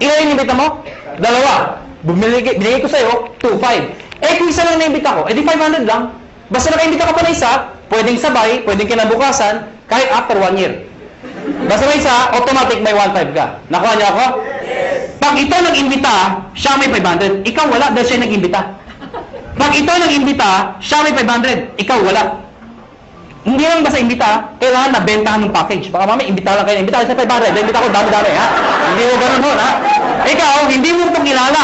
Ilan yung imbita mo? 2. Binigay ko sa'yo, 2,500. Kung isa lang na-imbita ko, di 500 lang. Basta naka-imbita ka pa na isa, pwedeng sabay, pwedeng kinabukasan, kahit after 1 year. Basta may isa, automatic may 1,500 ka. Nakuha niyo ako? Pag ito nag-imbita, siya may 500. Ikaw wala dahil siya nag-imbita. Pag ito nag-imbita, siya may 500. Ikaw wala. Hindi lang basta imbita, kailangan na bentahan ng package. Baka mami, imbita lang kayo. Imbita sa 500. Imbita ko dami-dami, ha? Hindi mo ganun ho, ha? Ikaw, hindi mo ito kilala.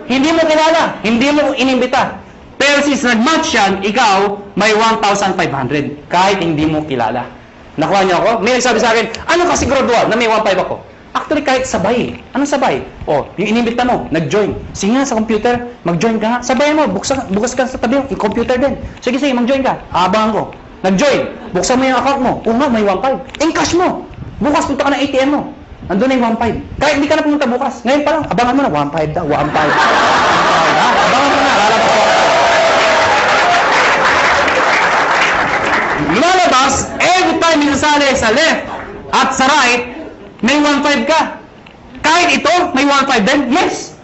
Hindi mo kilala. Hindi mo inimbita. Pero since nag-match yan, ikaw, may 1,500. Kahit hindi mo kilala. Nakuha niyo ako? May nagsabi sa akin, ano ka siguraduhan na may 1,500 ako? Actually, kahit sabay. Anong sabay? Yung inimbita mo, nag-join. Sige nga sa computer, mag-join ka nga. Sabayan mo, bukas ka sa tabi yung computer din. Sige, mag-join ka. Abangan ko. Nag-join. Buksan mo yung account mo. nga, may 1,500. Encash mo. Bukas punta ka ng ATM mo. Andun na yung 1,500. Kahit hindi ka na pumunta bukas. Ngayon pa lang, abangan mo na. 1,500 daw. 1,500. Abangan mo na. Lalabas ko. Lalabas, every time minasali sa left at sa right, may 1,500 ka. Kahit ito, may 1,500 din. Yes.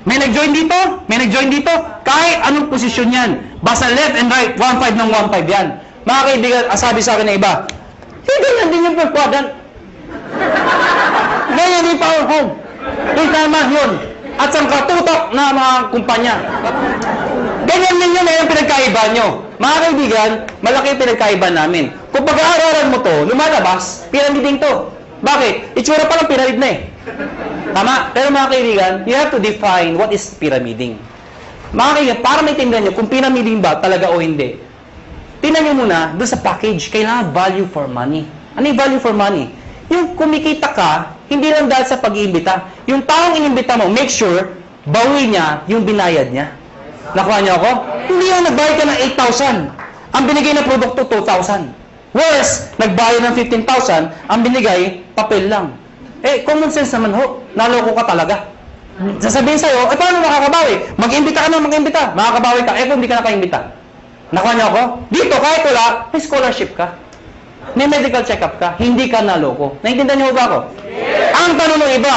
May nag-join dito. May nag-join dito. Kahit anong posisyon yan. Basta left and right, 1,500 ng 1,500 yan. Mga kaibigan, sabi sa akin na iba, ganyan din yung per-quadrant. Ganyan din power home. Yung tama yun. At sa katutok na mga kumpanya. Ganyan din yun yung pinagkaiba nyo. Mga kaibigan, malaki yung pinagkaiba namin. Kung pag-aaralan mo to, lumalabas, pyramiding to. Bakit? Itsura pa lang pyramid na eh. Tama? Pero mga kaibigan, you have to define what is pyramiding. Mga kaibigan, para maintindihan nyo kung pyramiding ba talaga o hindi, tingnan nyo muna, doon sa package, kailangan value for money. Ano yung value for money? Yung kumikita ka, hindi lang dahil sa pag-iimbita. Yung taong inimbita mo, make sure, bawi niya yung binayad niya. Nakuha niyo ako? Hindi yung nagbayad ka ng 8,000. Ang binigay na produkto, 2,000. Worse, nagbayad ng 15,000, ang binigay, papel lang. Common sense naman ho. Naloko ka talaga. Sasabihin sa'yo, paano makakabawi? Mag-imbita ka na, mag-imbita. Makakabawi ka. Kung hindi ka nakaimbita. Nakuha niyo ako? Dito, kahit wala, may scholarship ka. May medical check-up ka. Hindi ka naloko. Naintindihan niyo ba ako? Ang tanong ng iba,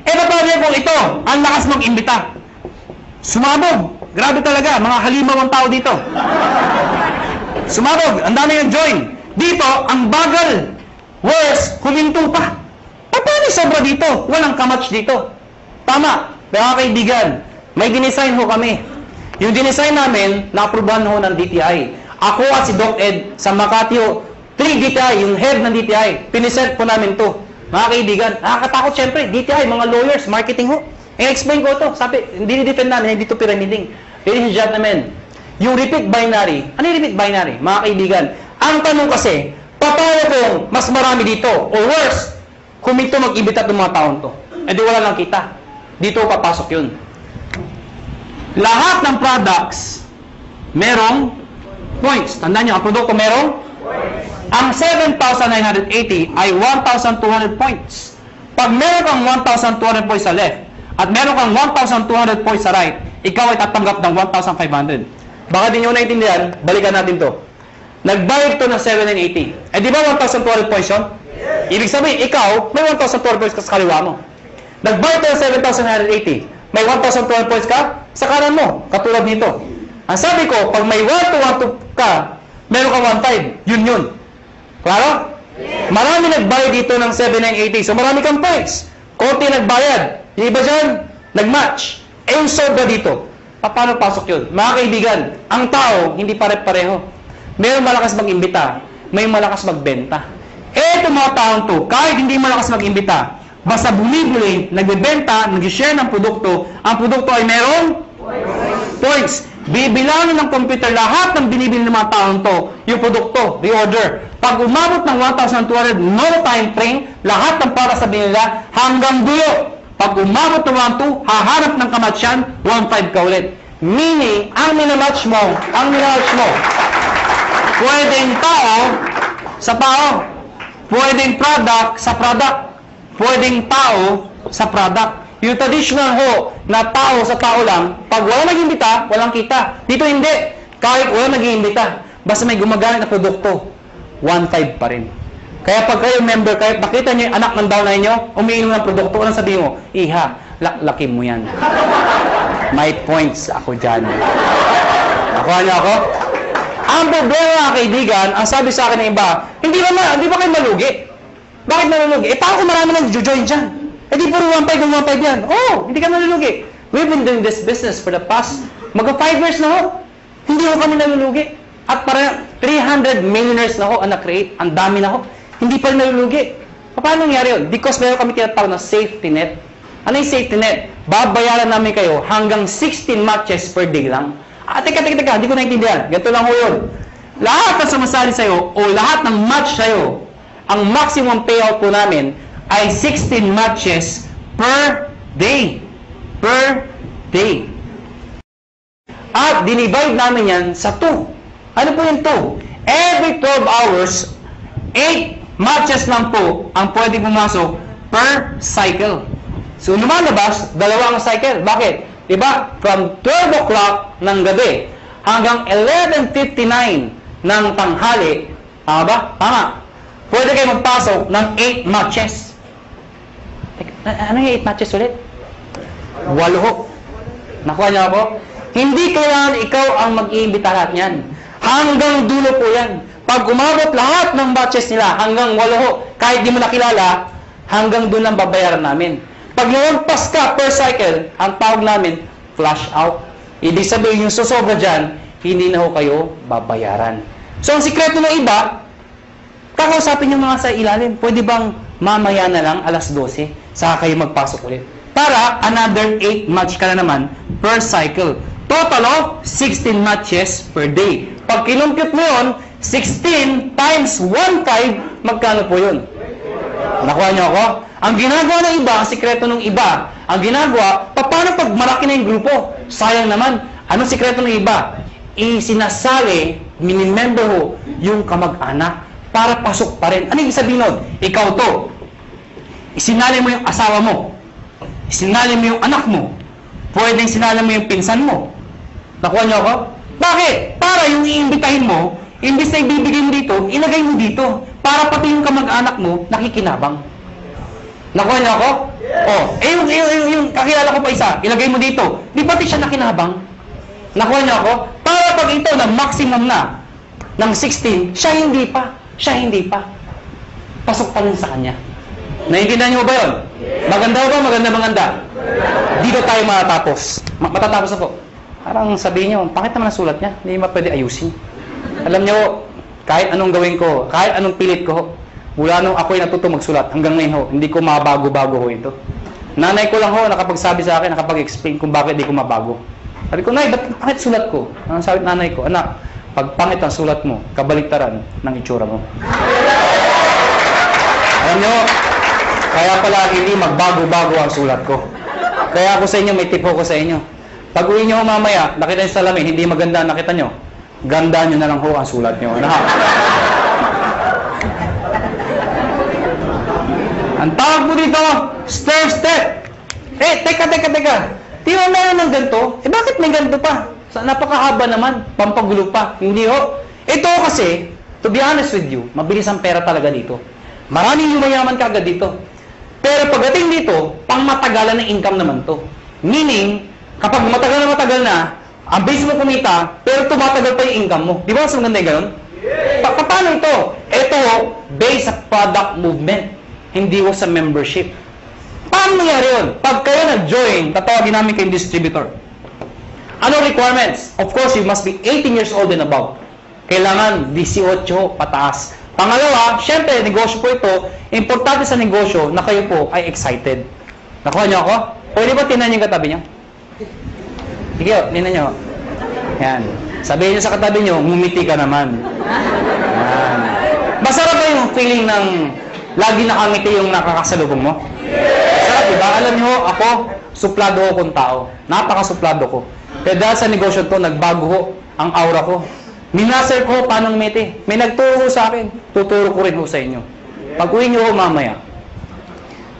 paano kung ito, ang lakas mag-imbita? Sumabog. Grabe talaga, mga halimaw ang tao dito. Sumabog, ang dami yung join. Dito, ang bagal. Worse, huminto pa. Paano sobra dito? Walang kamatch dito. Tama, mga kaibigan, may dinesign ho kami. Yung dinesign namin, na-aprobahan ho ng DTI. Ako at si Doc Ed sa Makati ho, 3 DTI, yung head ng DTI, pinisent po namin to. Mga kaibigan, nakakatakot syempre, DTI, mga lawyers, marketing ho. I-explain ko to, sabi, hindi ni-defend namin, hindi to pyramiding. Ladies and gentlemen, yung repeat binary, ano yung repeat binary? Mga kaibigan, ang tanong kasi, paano kung mas marami dito, or worse, kumito mag-ibita ng mga taon to. Di wala lang kita. Dito papasok yun. Lahat ng products, merong points. Tandaan nyo, ang produkto merong? Ang 7,980 ay 1,200 points. Pag meron kang 1,200 points sa left, at meron kang 1,200 points sa right, ikaw ay tatanggap ng 1,500. Baka di nyo naintindihan, balikan natin to. Nagbayad to ng 780. Eh di ba 1,200 points yun? Ibig sabihin, ikaw, may 1,200 points ka sa kaliwa mo. Nagbayad to ng 7,980. May 1,200 points ka sa kanan mo, katulad nito. Ang sabi ko, pag may 1,212 ka, meron ka 1,500. Yun. Klaro? Marami nagbayad dito ng 7,980. So marami kang points. Konti nagbayad. Yung iba dyan, nag-match. Eh yung sobra dito. Paano pasok yun? Mga kaibigan, ang tao, hindi pare-pareho. Mayroong malakas mag-imbita, may malakas magbenta. Eh itong mga taong to, kahit hindi malakas mag-imbita, basta bumibili, nagbebenta, nag-share ng produkto, ang produkto ay merong points. Bibilangin ng computer lahat ng binibili ng mga taong to, yung produkto, reorder. Pag umabot ng 1,200, no time frame, lahat ng para sa binila hanggang dulo. Pag umabot ng 1,200, hahanap ng kamatsyan, 1,500 ka ulit. Meaning, ang minamatch mo, pwedeng tao sa tao, pwedeng product sa product, pwedeng tao sa product. Yung traditional ho, na tao sa tao lang, pag wala nag-imbita, walang kita. Dito hindi. Kahit wala nag-imbita, basta may gumagamit na produkto, 1,500 pa rin. Kaya pag kayo member, kahit nakita niyo yung anak ng downline niyo, umiinom ng produkto, anong sabihin mo? Iha, laki mo yan. May points ako dyan. Nakuha niyo ako? Ang problema, kaibigan, ang sabi sa akin ng iba, hindi ba kayo malugi? Bakit malulugi? Eh, paano kung marami nang join dyan? Eh, di puro 1,500 yan. Oh, hindi ka malulugi. We've been doing this business for the past, mag-5 years na ho. Hindi ho kami nalulugi. At parang 300 millionaires na ho ang na-create. Ang dami na ho. Hindi pa rin nalulugi. Paano nangyari yun? Because meron kami tinatawag na safety net. Ano yung safety net? Babayaran namin kayo hanggang 16 matches per day lang. Teka, hindi ko naintindihan. Ganito lang ho yun. Lahat na sumasali sa'yo o lahat ng match sa'yo, ang maximum payout po namin ay 16 matches per day. Per day. At dinivide namin yan sa 2. Ano po yung 2? Every 12 hours, 8 matches lang po ang pwede pumasok per cycle. So, lumalabas, dalawang cycle. Bakit? Diba? From 12 o'clock ng gabi hanggang 11:59 ng tanghali. Tama ba? Tama. Pwede kayo magpasok ng 8 matches. Ano yung 8 matches ulit? 8 ho. Nakuha niyo ako? Hindi kailangan ikaw ang mag-iimbita lahat niyan. Hanggang dulo po yan. Pag umabot lahat ng batches nila hanggang 8 ho, kahit di mo nakilala, hanggang doon lang babayaran namin. Pag lumagpas ka per cycle, ang tawag namin, flash out. Ibig sabihin yung susobra dyan, hindi na ho kayo babayaran. So, ang sikreto ng iba, kakausapin yung mga sa ilalim. Pwede bang mamaya na lang, alas 12, saka kayo magpasok ulit. Para another 8 match ka na naman per cycle. Total of 16 matches per day. Pag kinumpute mo yun, 16 times 1,500, magkano po yun? Nakuha niyo ako? Ang ginagawa ng iba, ang sikreto ng iba, ang ginagawa, paano pag malaki na yung grupo? Sayang naman. Anong sikreto ng iba? Isinasali, minimember ho, yung kamag-anak para pasok pa rin. Ano yung sabihin nun? Ikaw to. Isinali mo yung asawa mo. Isinali mo yung anak mo. Pwedeng sinali mo yung pinsan mo. Nakuha niyo ako? Bakit? Para yung iimbitahin mo, imbis na ibibigay mo dito, ilagay mo dito. Para pati yung kamag-anak mo, nakikinabang. Nakuha niyo ako? Oh, yung kakilala ko pa isa, ilagay mo dito. Di pati siya nakinabang? Nakuha niyo ako? Para pag ito na maximum na ng 16, siya hindi pa. Pasok pa rin sa kanya. Naiintindihan niyo ba yun? Maganda ba? Maganda. Dito tayo matatapos. Matatapos ako. Parang sabihin niyo, bakit naman ang sulat niya? Hindi mo pwede ayusin. Alam niyo, kahit anong gawin ko, kahit anong pilit ko, mula nung ako'y natuto magsulat, hanggang ngayon ho, hindi ko mabago-bago ho ito. Nanay ko lang ho, nakapagsabi sa akin, nakapag-explain kung bakit hindi ko mabago. Sabi ko, Nay, bakit sulat ko? Ang sabi nanay ko, anak, pag pangit ang sulat mo, kabaliktaran ng itsura mo. Alam niyo, kaya pala hindi magbago-bago ang sulat ko. Kaya ako sa inyo, may tip ko sa inyo. Pag uwi niyo mamaya, nakita niyo sa salamin, hindi maganda, nakita niyo, ganda niyo na lang ho ang sulat niyo. Ano ha? Ang tawag mo dito, stair step. Teka. Di ba meron ng ganito? Bakit may ganito pa? Napakahaba naman, pampagulo pa. Hindi ho. Ito kasi, to be honest with you, mabilis ang pera talaga dito. Maraming yumayaman kagad dito. Pero pagdating dito, pang-matagalan ng income naman to. Meaning, kapag matagal na, ang base mo kumita, pero tumatagal pa yung income mo. Di ba mas maganda yung ganun? Paano ito? Ito ho, based sa product movement. Hindi ho sa membership. Paano nangyari yun? Pag kayo nag-join, tatawagin namin kayong distributor. Ano requirements? Of course, you must be 18 years old and above. Kailangan 18 pataas. Pangalawa, syempre, negosyo po ito. Importante sa negosyo na kayo po ay excited. Nakuha niyo ako? Pwede ba tinan yung katabi niyo? Sige, tinan niyo. Yan. Sabihin niyo sa katabi niyo, ngumiti ka naman. Yan. Masarap ba yung feeling ng lagi nakangiti yung nakakasalubong mo? Masarap, diba? Alam niyo, ako, suplado ko kung tao. Napaka-suplado ko. Kaya dahil sa negosyo to, nagbago ko ang aura ko. Minaster ko paano ngumiti. May nagturo sa akin. Tuturo ko rin ho sa inyo. Pag-uwi niyo ho mamaya,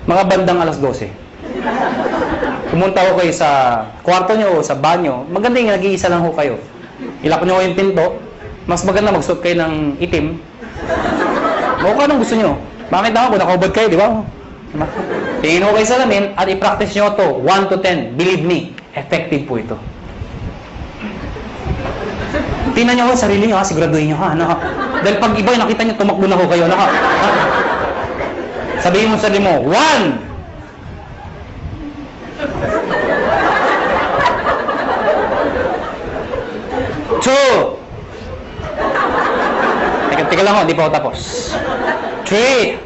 mga bandang alas 12. Pumunta ho kayo sa kwarto niyo o sa banyo. Maganda yung nag-iisa lang ho kayo. Ilak niyo ho yung pinto. Mas maganda magsuot kayo ng itim. O kung anong gusto niyo. Bakit ako kung nakaubad kayo, di ba? Tingin ho kayo sa lamin at i-practice niyo to 1 to 10. Believe me, effective po ito. Tingnan niyo ho sarili niyo, ha? Siguraduhin niyo, ha? Ano, ha? Dahil pag iba nakita niyo, tumakbo na ho kayo. Ano, ha? Sabihin mo sa sarili mo, 1! Teka lang ho, di pa ako tapos. 3.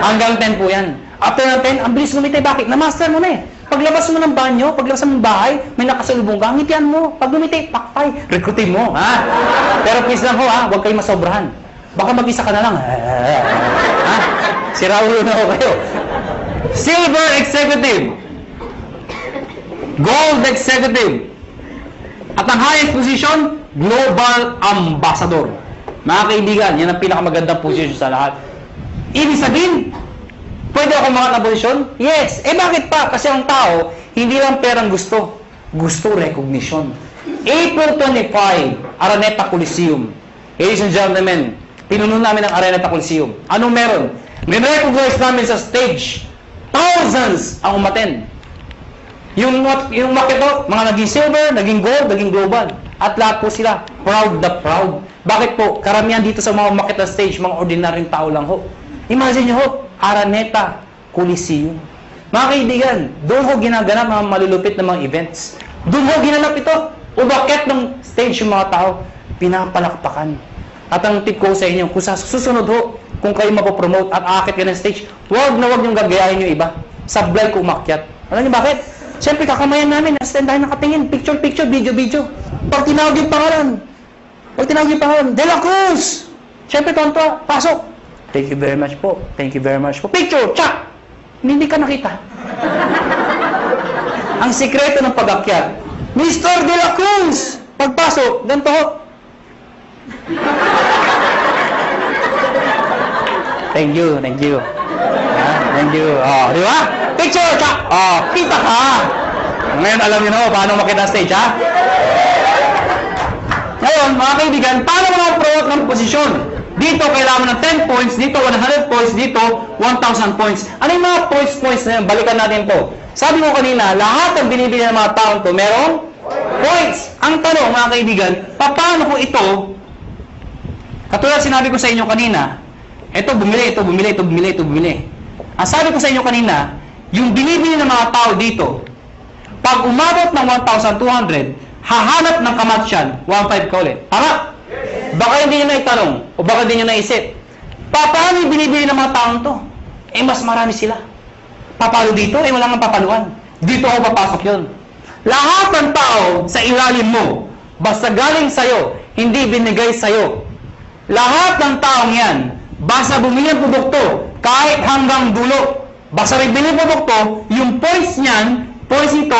Hanggang 10 po yan. After ng 10, ang bilis lumiti. Bakit? Na-master mo na eh. Paglabas mo ng banyo, paglabas mo ng bahay, may nakasalubong ka, ngitian mo. Pag lumiti, pakpay, rekrutin mo. Ha? Pero please lang ho, ha? Huwag kayong masobrahan. Baka mag-isa ka na lang. Ha? Siraulo na ho kayo. Silver Executive. Gold Executive. At ang highest position, Global Ambassador. Mga kaibigan, yan ang pinakamagandang position sa lahat. Ibig sabihin, pwede ako mga na posisyon? Yes. Bakit pa? Kasi ang tao, hindi lang perang gusto. Gusto recognition. April 25, Araneta Coliseum. Ladies and gentlemen, pinuno namin ang Araneta Coliseum. Anong meron? May-recognize namin sa stage. Thousands ang umaten. Yung makito, mga naging silver, naging gold, naging global. At lahat po sila, proud the proud. Bakit po? Karamihan dito sa mga makita stage, mga ordinaryong tao lang ho. Imagine nyo ho, Araneta Coliseum. Mga kaibigan, doon ho ginaganap mga malulupit na mga events. Doon ho ginanap ito. Umakyat ng stage yung mga tao, pinapalakpakan. At ang tip ko sa inyo, kung sa susunod ho, kung kayo mapopromote at aakit ka ng stage, huwag niyong gagayahin yung iba. Sablay ko umakyat. Alam niyo bakit? Siyempre, kakamayan namin. Stand tayo nakatingin. Picture, video. Pag tinawag yung pangalan. De La Cruz! Siyempre, tonto. Pasok. Thank you very much po. Picture! Tsak! Hindi ka nakita. Ang sikreto ng pag-akyat. Mr. De La Cruz! Pagpasok, ganito ho. Thank you. Thank you. Di ba? Picture! Tsak! Kita ka! Ngayon, alam niyo na ho, paano makita stage, ha? Ngayon, mga kaibigan, paano mga-promote ng posisyon? Dito, kailangan ng 10 points. Dito, 100 points. Dito, 1,000 points. Ano yung mga points na yun? Balikan natin po. Sabi ko kanina, lahat ng binibili ng mga taon to, merong points. Ang tanong, mga kaibigan, paano ko ito, katulad sinabi ko sa inyo kanina, ito bumili. Ang sabi ko sa inyo kanina, yung binibili ng mga tao dito, pag umabot ng 1,200, hahanap ng kamatsyan, 1,500 ka ulit. Tama? Baka hindi nyo na itanong, o baka hindi nyo naisip. Paano yung binibili ng mga taong to? Mas marami sila. Papalo dito? Wala nga papaluan. Dito ako papasok yun. Lahat ng tao sa ilalim mo, basta galing sa'yo, hindi binigay sa'yo. Lahat ng taong yan, basta bumili ng produkto, kahit hanggang dulo, basta may bili ng produkto, yung points niyan, points ito,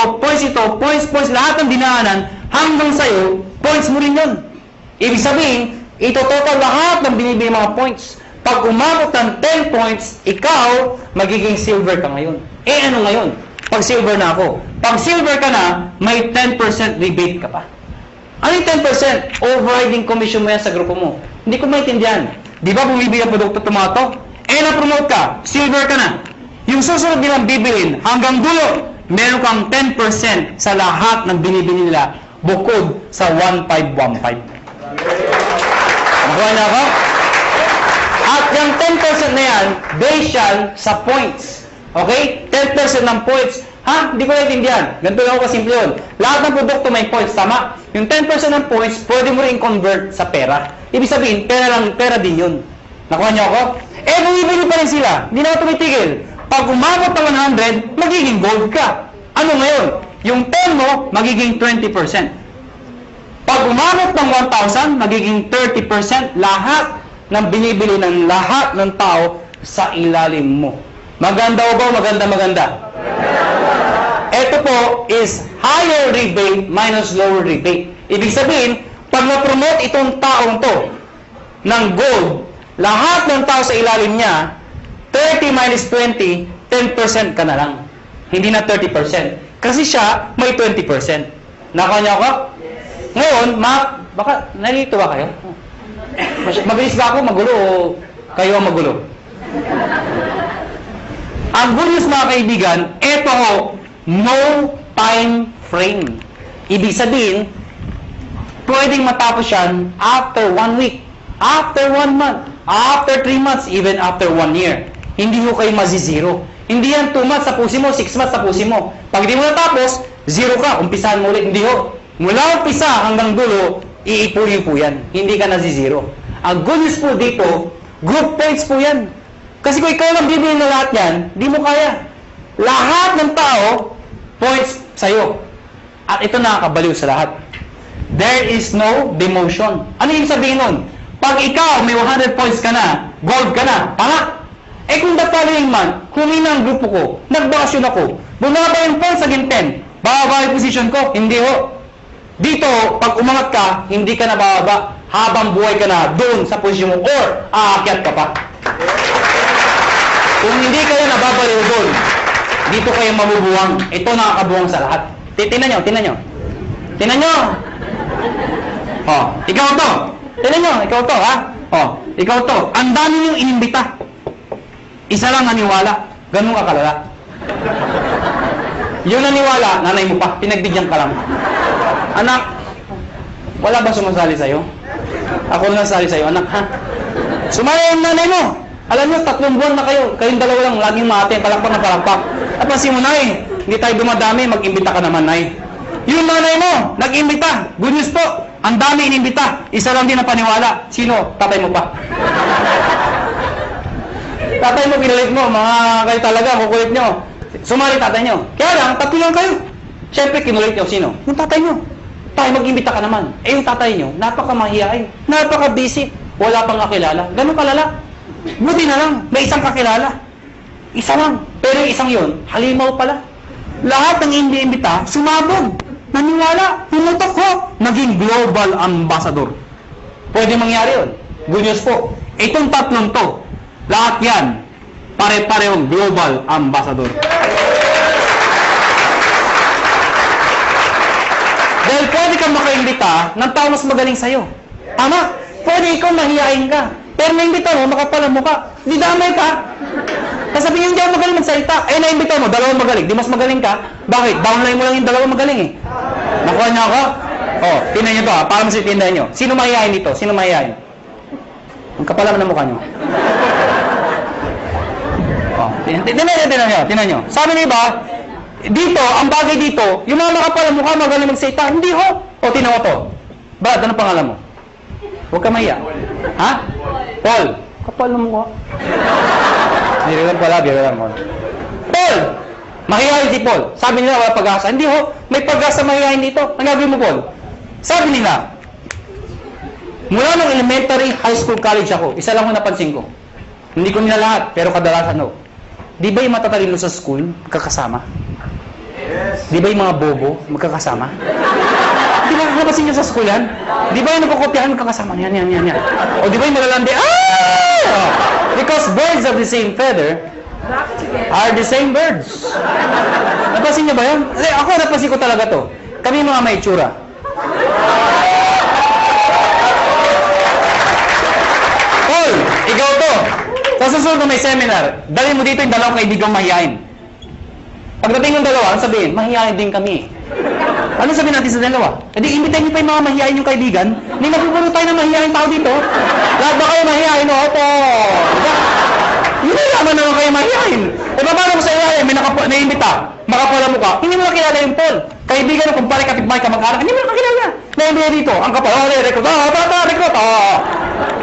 points, lahat ng dinaanan, hanggang sa'yo, points mo rin yun. Ibig sabihin, ito total lahat ng binibili mga points. Pag umabot ng 10 points, ikaw, magiging silver ka ngayon. Eh ano ngayon? Pag silver na ako. Pag silver ka na, may 10% rebate ka pa. Ano yung 10%? Overriding commission mo yan sa grupo mo. Hindi ko maintindihan. Di ba bumibili ang produkto tomato? Eh na-promote ka, silver ka na. Yung susunod nilang bibilin, hanggang dulo, meron kang 10% sa lahat ng binibili nila bukod sa 1515. Nakuha na ako? At yung 10% na yan, based yan sa points. Okay? 10% ng points. Ha? Hindi ko naintindihan. Ganito lang ako kasimple yun. Lahat ng produkto may points. Tama? Yung 10% ng points, pwede mo rin convert sa pera. Ibig sabihin, pera din yun. Nakuha niyo ako? Eh, bumibili pa rin sila. Hindi na ako tumitigil. Pag umabot ng 100, magiging gold ka. Ano ngayon? Yung 10 mo, magiging 20%. Pag umabot ng 1,000, magiging 30% lahat ng binibili ng lahat ng tao sa ilalim mo. Maganda o ba? Maganda. Ito po is higher rebate minus lower rebate. Ibig sabihin, pag na-promote itong taong to ng gold, lahat ng tao sa ilalim niya, 30 minus 20, 10% ka na lang. Hindi na 30%. Kasi siya, may 20%. Nakuha niyo ako? Ngayon, baka nalito ba kayo? Mabilis ba ako magulo o kayo ang magulo? Ang good news mga kaibigan, ito ho, no time frame. Ibig sabihin, pwedeng matapos yan after 1 week, after 1 month, after 3 months, even after 1 year. Hindi ho kayo mazizero. Hindi yan 2 months tapusin mo, 6 months tapusin mo. Pag di mo natapos, 0 ka, umpisahan mo ulit. Hindi ho. Mula umpisa hanggang dulo, iipunin po yan. Hindi ka nazizero. Ang good news po dito, group points po yan. Kasi kung ikaw lang bibili na lahat yan, di mo kaya. Lahat ng tao, points sa'yo. At ito nakakabaliw sa lahat. There is no demotion. Ano yung sabihin nun? Pag ikaw may 100 points ka na, gold ka na, tama? Eh kung the following month, humina ang grupo ko, nagbakasyon ako, bumaba yung points again 10, bababa yung position ko, hindi ho. Dito, pag umangat ka, hindi ka na bababa, habang buhay ka na doon sa posisyon mo, or aakyat ka pa. Kung hindi kayo nababaliw doon, dito kayo mabubuwang. Ito nakakabuwang sa lahat. Tingnan nyo. Tingnan nyo. Oh, ikaw to. Tingnan nyo, ikaw to, ha? Oh, ikaw to. Ang dami niyong inimbita. Isa lang naniwala. Ganun ka kalala. Yung naniwala, nanay mo pa. Pinagbigyan ka lang. Anak, wala ba sumasali sa'yo? Ako na sali sa'yo, anak, ha? Sumaya yung nanay mo. Alam nyo, 3 buwan na kayo. Kayong dalawa lang, laging mate, palakpak na palakpak. At pansin mo, nay, hindi tayo dumadami, mag-imbita ka naman, nay. Yung nanay mo, nag-imbita. Good news po, ang dami inimbita. Isa lang din na paniwala. Sino? Tatay mo pa. Tatay mo, pinalit mo. Mga kayo talaga, kukulit nyo. Sumali tatay nyo. Kaya lang, 3 lang kayo. Siyempre, kinulit nyo. Sino? Yung tatay nyo. Tayo, mag-imbita ka naman. Eh, yung tatay nyo, napaka-mahihain. Napaka-busy. Wala pang kakilala. Ganun kalala. Buti na lang, may isang kakilala. Isa lang. Pero yung isang yun, halimaw pala. Lahat ng hindi-imbita, sumabog. Naniwala. Pumutok ko. Naging global ambassador. Pwede mangyari yun. Good news po. Itong 3 to, lahat yan, pare-parehong global ambassador. Dahil pwede kang makaimbita ng tao mas magaling sa'yo. Tama? Pwede ikaw mahihain ka. Pero naimbita mo, makapal ang mukha. Di damay ka. Kasabi niyo, hindi ako magaling magsalita. Eh, naimbita mo, 2 magaling. Di mas magaling ka. Bakit? Downline mo lang yung 2 magaling eh. Nakuha niyo ako? Oh, tingnan niyo to ha. Para masitindahan niyo. Sino mahihain dito? Sino mahihain? Ang kapal naman ang mukha niyo. Oh, tingnan niyo. Sabi niyo ba, dito, ang bagay dito, yung mga makapal ang mukha, magaling magsalita. Hindi ho. O, tingnan mo to. Brad, ano pangalan mo? Huwag ka mahiya. Ha? Paul. Kapal ng mukha. Biro lang pala, biro lang. Paul! Mahihayin si Paul. Sabi nila, wala pag-asa. Hindi ho, may pag-asa mahihayin dito. Ang gagawin mo, Paul? Sabi nila, mula nung elementary, high school, college ako, isa lang ko napansin ko. Hindi ko nila lahat, pero kadalasan ho. Di ba yung matatalino sa school, magkakasama? Yes. Di ba yung mga bobo, magkakasama? Di ba, Napasin nyo sa school yan? Di ba yung napakopyahan ka kasama? Yan. O di ba yung malalandi? Because birds of the same feather are the same birds. Napasin nyo ba yun? Ako napasin ko talaga to. Kami mga may itsura. Paul, ikaw to. Sa susunod na may seminar, dali mo dito yung dalawang kaibigang mahihain. Pagdating ng dalawa, sabihin, mahihain din kami. Ano sabihin natin sa dalawa? E di, imbitahin niyo pa yung mga mahihain yung kaibigan. Hindi napupuno tayo ng mahihain tao dito. Lahat ba kayo mahihain? Opo. Yun na naman naman kayo mahihain. E paano ko sa iyayin? May naimbita. Makapala mo ka. Hindi mo nakilala yung Paul. Kaibigan mo, kumpare, kapitbahay, kamag-anak. Hindi mo nakilala. Naimbita dito. Ang kapal. Recruit. Recruit.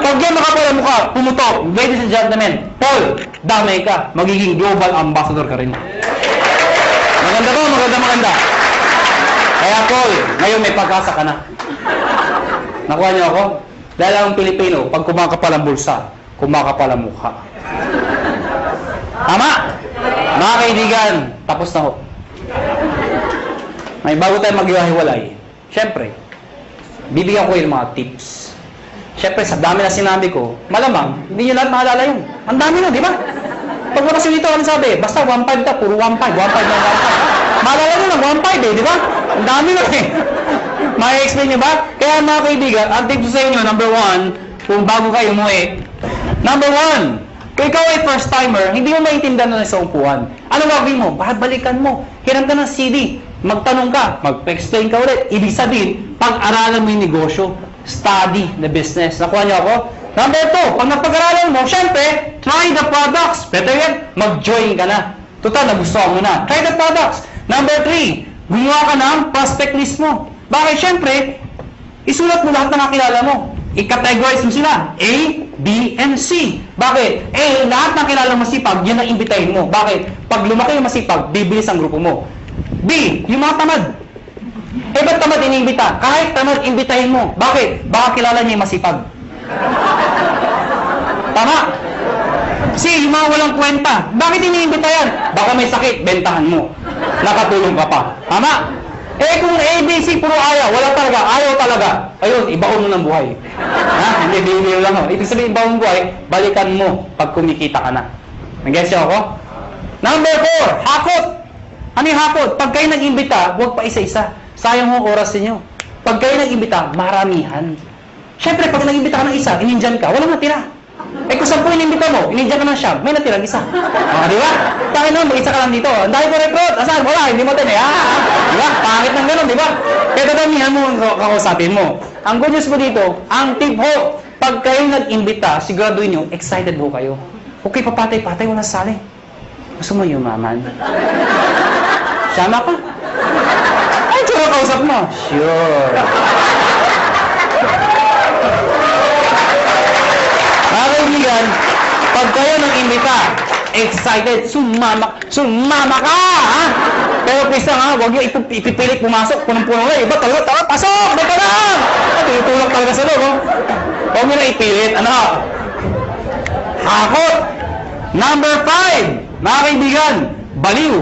Pag yan makapala mo ka, pumutok. Ladies and gentlemen, Paul, damay ka. Magiging global ambassador ka rin. Maganda ba? Maganda. Kaya Paul, ngayon may pag-asa ka na. Nakuha niyo ako? Dahil ang Pilipino, pag kumakapal ang bulsa, kumakapal ang mukha. Tama? Mga kaibigan, tapos na ho. May bago tayo maghiwa-hiwalay. Siyempre, bibigyan ko yung mga tips. Siyempre, sa dami na sinabi ko, malamang, hindi nyo lahat maalala yun. Ang dami na, di ba? Pag bakasyon dito, ano sabi? Basta 1.5 ka, puro 1.5 na 1.5. Maalala nyo lang, 1.5 di ba? Ang dami na eh. May-explain nyo ba? Kaya mga kaibigan, ang tip ko sa inyo, number 1, kung bago kayo umuwi, number 1, kung ikaw ay first timer, hindi mo maintindihan na sa upuan. Ano gagawin mo? Balikan mo. Hiram ka ng CD. Magtanong ka. Mag-explain ka ulit. Ibig sabihin, pag-aralan mo yung negosyo. Study the business. Nakuha niyo ako? Number 2, pag napag-aralan mo, syempre, try the products. Better yan, mag-join ka na. Total, nagustuhan mo na. Try the products. Number 3, gumawa ka ng prospect list mo. Bakit? Syempre, isulat mo lahat ng nakilala mo. I-categorize mo sila. A, B, and C. Bakit? A, lahat ng kilala masipag, yan ang imbitahin mo. Bakit? Pag lumaki yung masipag, bibilis ang grupo mo. B, yung mga tamad. Eh, ba't tamad iniimbita? Kahit tamad, imbitahin mo. Bakit? Baka kilala niya yung masipag. Tama? C, yung mga walang kwenta. Bakit iniimbita yan? Baka may sakit, bentahan mo. Nakatulong ka pa. Tama? Eh kung A, B, C, puro ayaw talaga. Ayun, ibaon mo ng buhay. Ha? Hindi, bibiro lang ako. Ibig sabihin, ibaon mo buhay, balikan mo pag kumikita ka na. Nag-guess niyo ako? Number 4, hakot. Ano yung hakot? Pag kayo nag-imbita, huwag pa isa-isa. Sayang mo oras ninyo. Pag kayo nag-imbita, maramihan. Siyempre, pag nag-imbita ka ng isa, inindyan ka, walang natira. Eh kung 10 inimbita mo, inindyan ka ng siyam, may natirang isa. Di ba? Tayo naman, mag-isa ka lang dito. Ang dahil ko recruit, asan? Wala, hindi mo din eh. Di ba? Pangit ng gano'n, di ba? Kaya dadamihan mo ang kakausapin mo. Ang good news mo dito, ang tip ho, pag kayo nag-imbita, siguraduhin nyo, excited ho kayo. Okay, papatay-patay, wala sali. Gusto mo yumaman? Sama ka? Ay, tsura kausap mo. Sure. Mga kaibigan, pag kayo nag-imbita, excited, sumama ka, ha? Pero please lang, ha? Huwag nyo ipipilit pumasok, punong-puno na, iba talaga, pasok, may ka lang! Tinutulak talaga sa loob, oh. Huwag nyo na ipilit, ano? Hakot! Number 5, mga kaibigan, baliw.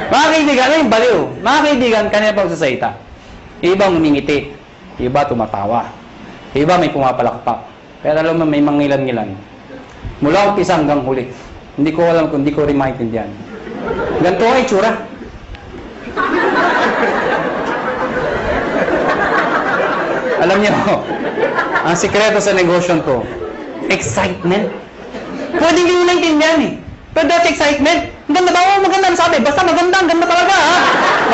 Mga kaibigan, ano yung baliw? Mga kaibigan, kanina pagsasalita. Iba ngumingiti, iba tumatawa, iba may pumapalakpak. Pero alam mo, may mangilan-ngilan. Mula umpisa hanggang huli. Hindi ko alam kung hindi ko rin maintindihan. Ganito ay tsura. Alam niyo, ang sikreto sa negosyo ko, excitement. Pwede hindi mo naintindihan eh. Pero that's excitement. Ang ganda ba? Maganda ang sabi. Basta maganda, ang ganda talaga ha.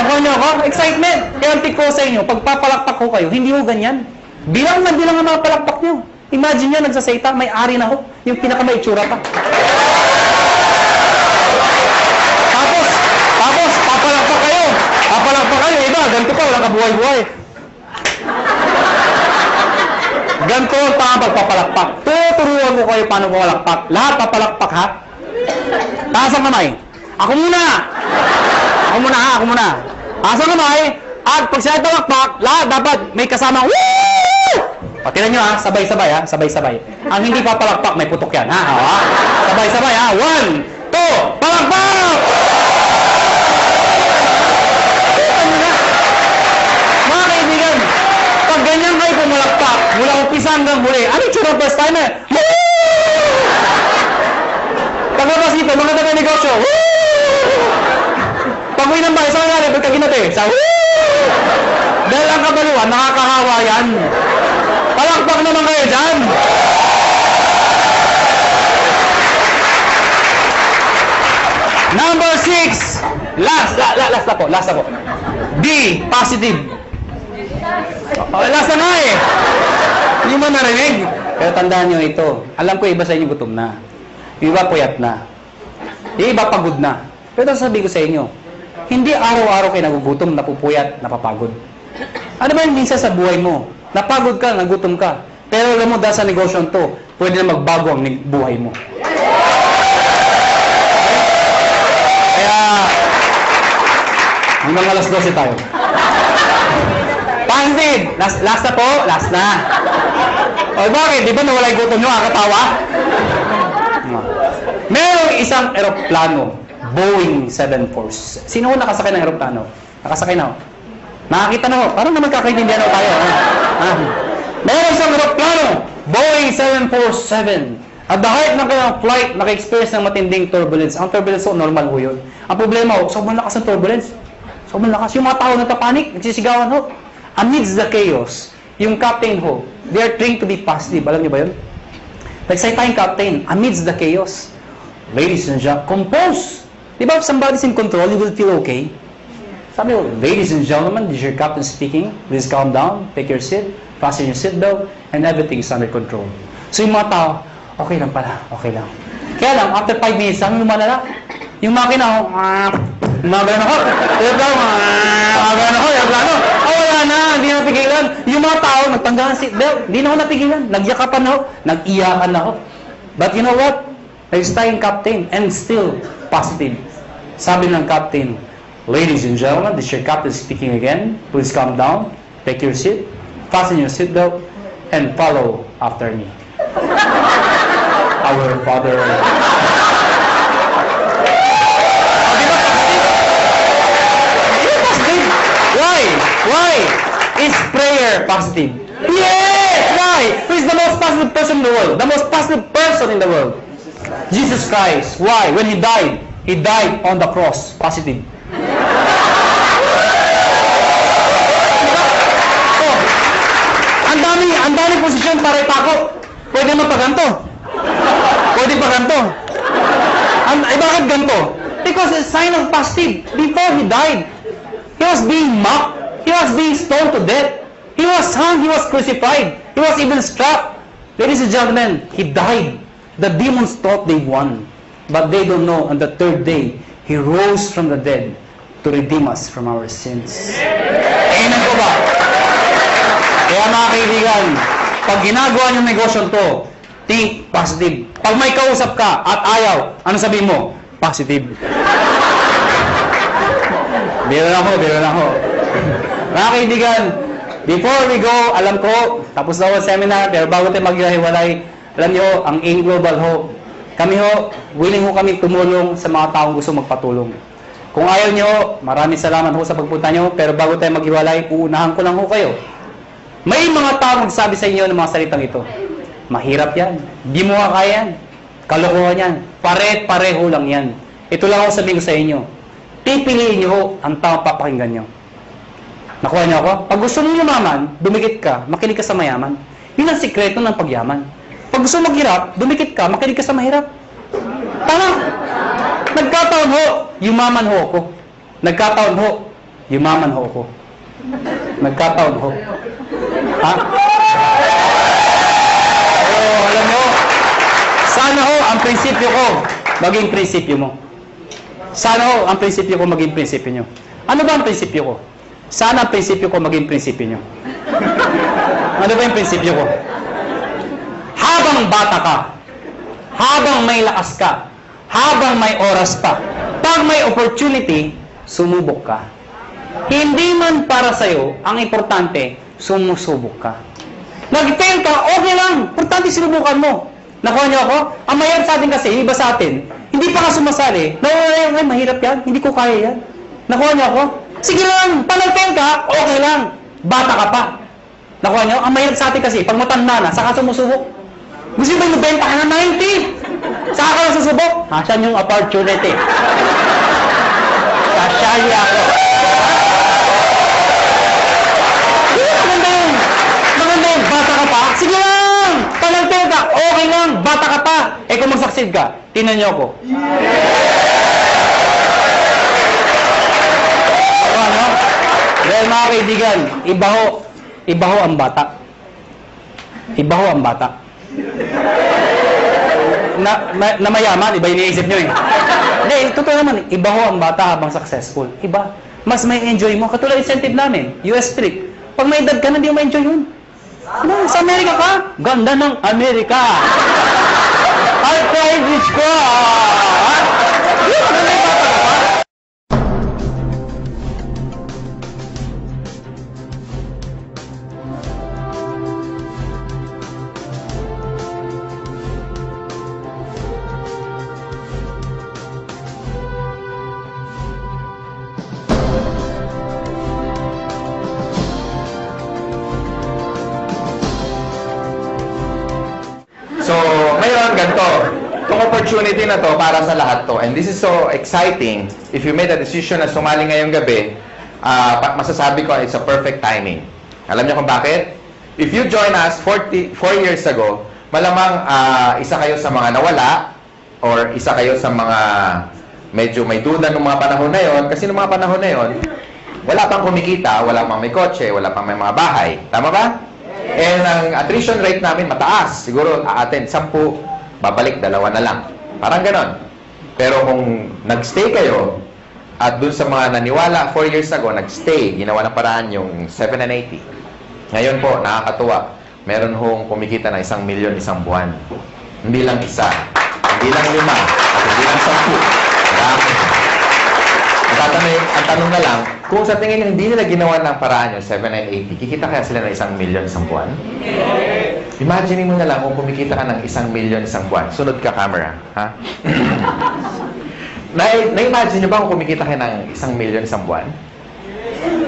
Nakuha niyo ako? Excitement. Kaya ang tip ko sa inyo, pag papalakpak ko kayo, hindi ho ganyan. Bilang ang mga palakpak niyo. Imagine nyo, nagsasayta, may ari na ho. Yung pinakamaitsura pa. Tapos, papalakpak kayo. Iba, ganito pa, walang kabuhay-buhay. Ganito ang tama pagpapalakpak. Tuturuan ko kayo paano papalakpak. Lahat papalakpak, ha? Taas ang kamay. Ako muna, ha? Taas ang kamay. At pag sila palakpak, lahat dapat may kasamang woo! Patinan nyo, ha? Sabay-sabay, ha? Sabay-sabay. Ang hindi papalakpak, may putok yan, ha? Sabay-sabay, ha? 1, 2, palakpak! Mga Umpisa hanggang huli. Ano yung tsura first timer? Paglabas dito, mga tabi negosyo. Pag-uwi ng bahay, saan nga, pagkaginate? Sa dahil ang kabaluan, nakakahawa yan. Palakpak naman kayo dyan. Number 6. Last na po. D, positive. Last na nga eh. Hindi mo narinig. Pero tandaan nyo ito. Alam ko iba sa inyo gutom na. Yung iba puyat na. Yung iba pagod na. Pero sasabihin ko sa inyo, hindi araw-araw kayo nagugutom, napupuyat, napapagod. Ano ba yung minsan sa buhay mo? Napagod ka, nagutom ka. Pero alam mo, dahil sa negosyo to, pwede na magbago ang buhay mo. Kaya, hanggang alas 12 tayo. Pansin! Last na po? Last na. O bakit? Di ba nawala yung gutom nyo? Kakatawa? Merong isang eroplano, Boeing 747. Sino ko nakasakay ng eroplano? Nakasakay na ako. Nakakita na ako. Parang naman kakaintindihan ako tayo. Merong isang eroplano, Boeing 747. At the height ng kanyang flight, naka-experience ng matinding turbulence. Ang turbulence, normal ho yun. Ang problema ho, sobrang lakas ng turbulence. Sobrang lakas. Yung mga tao nagpapanik, nagsisigawan ho. Amidst the chaos, yung captain ho, they are trained to be positive. Alam niyo ba yun? Nagsalita yung captain, amidst the chaos. Ladies and gentlemen, compose. Di ba if somebody's in control, you will feel okay? Sabi ko, ladies and gentlemen, this is your captain speaking. Please calm down, take your seat, fasten your seatbelt, and everything is under control. So yung mga tao, okay lang pala, okay lang. Kaya lang, after 5 minutes, sabi lumalala. Yung makina, gumagano ako. Wala na, hindi na napigilan. Yung mga tao, nagtanggal ng seatbelt, hindi na ako napigilan. Nagyakapan ako, nag-iyakan ako. But you know what? Nag-stay yung captain, and still positive. Sabi ng captain, ladies and gentlemen, this is your captain speaking again. Please calm down, take your seat, fasten your seatbelt, and follow after me. Our Father. Why? Is prayer positive? Yes! Why? Who is the most positive person in the world? The most positive person in the world? Jesus Christ. Why? When He died on the cross. Positive. Oh, ang daming posisyon para itako. Pwede mo pa ganito. Pwede pa ganito. Bakit ganito? Because it's a sign of positive. Before He died, He was being mocked. He was being stoned to death. He was hung. He was crucified. He was even struck. Ladies and gentlemen, He died. The demons thought they won. But they don't know, on the third day, He rose from the dead to redeem us from our sins. Amen po ba? Kaya mga kaibigan, pag ginagawa niyong negosyo to, think positive. Pag may kausap ka at ayaw, ano sabihin mo? Positive. Biro na ho. Mga kaibigan, before we go, alam ko, tapos na ho ang seminar, pero bago tayo maghiwalay, alam niyo, ang AIM Global ho, kami ho, willing ho kami tumulong sa mga taong gusto magpatulong. Kung ayaw niyo, maraming salamat ho sa pagpunta niyo, pero bago tayo maghiwalay, uunahan ko lang ho kayo. May mga taong magsabi sa inyo ng mga salitang ito. Mahirap yan. Di mo kaya yan. Kalokohan yan. Pare-pareho lang yan. Ito lang ako sabihin ko sa inyo. Pipiliin niyo ho ang taong papakinggan niyo. Nakuha niyo ako? Pag gusto mo yumaman, dumikit ka, makinig ka sa mayaman. Yun ang sikreto ng pagyaman. Pag gusto mo maghirap, dumikit ka, makinig ka sa mahirap. Tama. Nagkataon ho, yumaman ho ako. Nagkataon ho, yumaman ho ako. Nagkataon ho. Ha? Oh, alam mo, sana ho ang prinsipyo ko maging prinsipyo mo. Sana ho ang prinsipyo ko maging prinsipyo nyo. Ano ba ang prinsipyo ko? Sana ang prinsipyo ko maging prinsipyo nyo. Ano ba yung prinsipyo ko? Habang bata ka, habang may lakas ka, habang may oras pa, pag may opportunity, sumubok ka. Hindi man para sa'yo, ang importante, sumusubok ka. Nag-fail ka, okay lang. Importante sinubukan mo. Nakuha niyo ako? Ang mahirap sa atin kasi, iba sa atin, hindi pa ka sumasali. Ay, mahirap yan. Hindi ko kaya yan. Nakuha niyo ako? Sige lang. Pag nag-fail ka, okay lang. Bata ka pa. Nakuha nyo? Ang mahirap sa atin kasi, pag matanda na, saka sumusubok. Gusto nyo ba yung benta ka na 90? Saka ka na susubok? Asan yung opportunity? Kasyali ako. Maganda yun. Maganda yun. Bata ka pa? Sige lang! Talento ka. Okay lang. Bata ka pa. Eh kung mag-succeed ka, tinan nyo ako. Ano? Dahil mga kaibigan, ibaho ang bata. Ibaho ang bata. Na mayaman, iba yung iniisip nyo eh. Hindi, totoo naman, ibaho ang bata habang successful. Iba. Mas may enjoy mo. Katulad incentive namin, US trip. Pag may edad ka na, hindi mo ma-enjoy yun. Ano, sa Amerika ka? Ganda ng Amerika. Ay, private ko. Ano may bata ka pa? So, ngayon, ganito. Itong opportunity na to para sa lahat to. And this is so exciting. If you made a decision na sumali ngayong gabi, masasabi ko it's a perfect timing. Alam niyo kung bakit? If you join us 4 years ago, malamang isa kayo sa mga nawala or isa kayo sa mga medyo may duda ng mga panahon na yon. Kasi ng mga panahon na yon, wala pang kumikita, wala pang may kotse, wala pang may mga bahay. Tama ba? And ang attrition rate namin mataas. Siguro aaten 10, babalik 2 na lang. Parang ganon. Pero kung nagstay kayo, at dun sa mga naniwala 4 years ago, nagstay, ginawa ng paraan yung 7 and 80. Ngayon po, nakakatuwa. Meron hong kumikita na 1 milyon isang buwan. Hindi lang isa, hindi lang 5, at hindi lang 10. Marami. Ang tanong na lang, kung sa tingin nyo hindi nila ginawa ng paraan yung 7 and 80, kikita kaya sila ng 1 milyon isang buwan? Imagine mo na lang kung kumikita ka ng 1 milyon isang buwan. Sunod ka, camera. Ha? Na-imagine nyo ba kung kumikita ka ng 1 milyon isang buwan?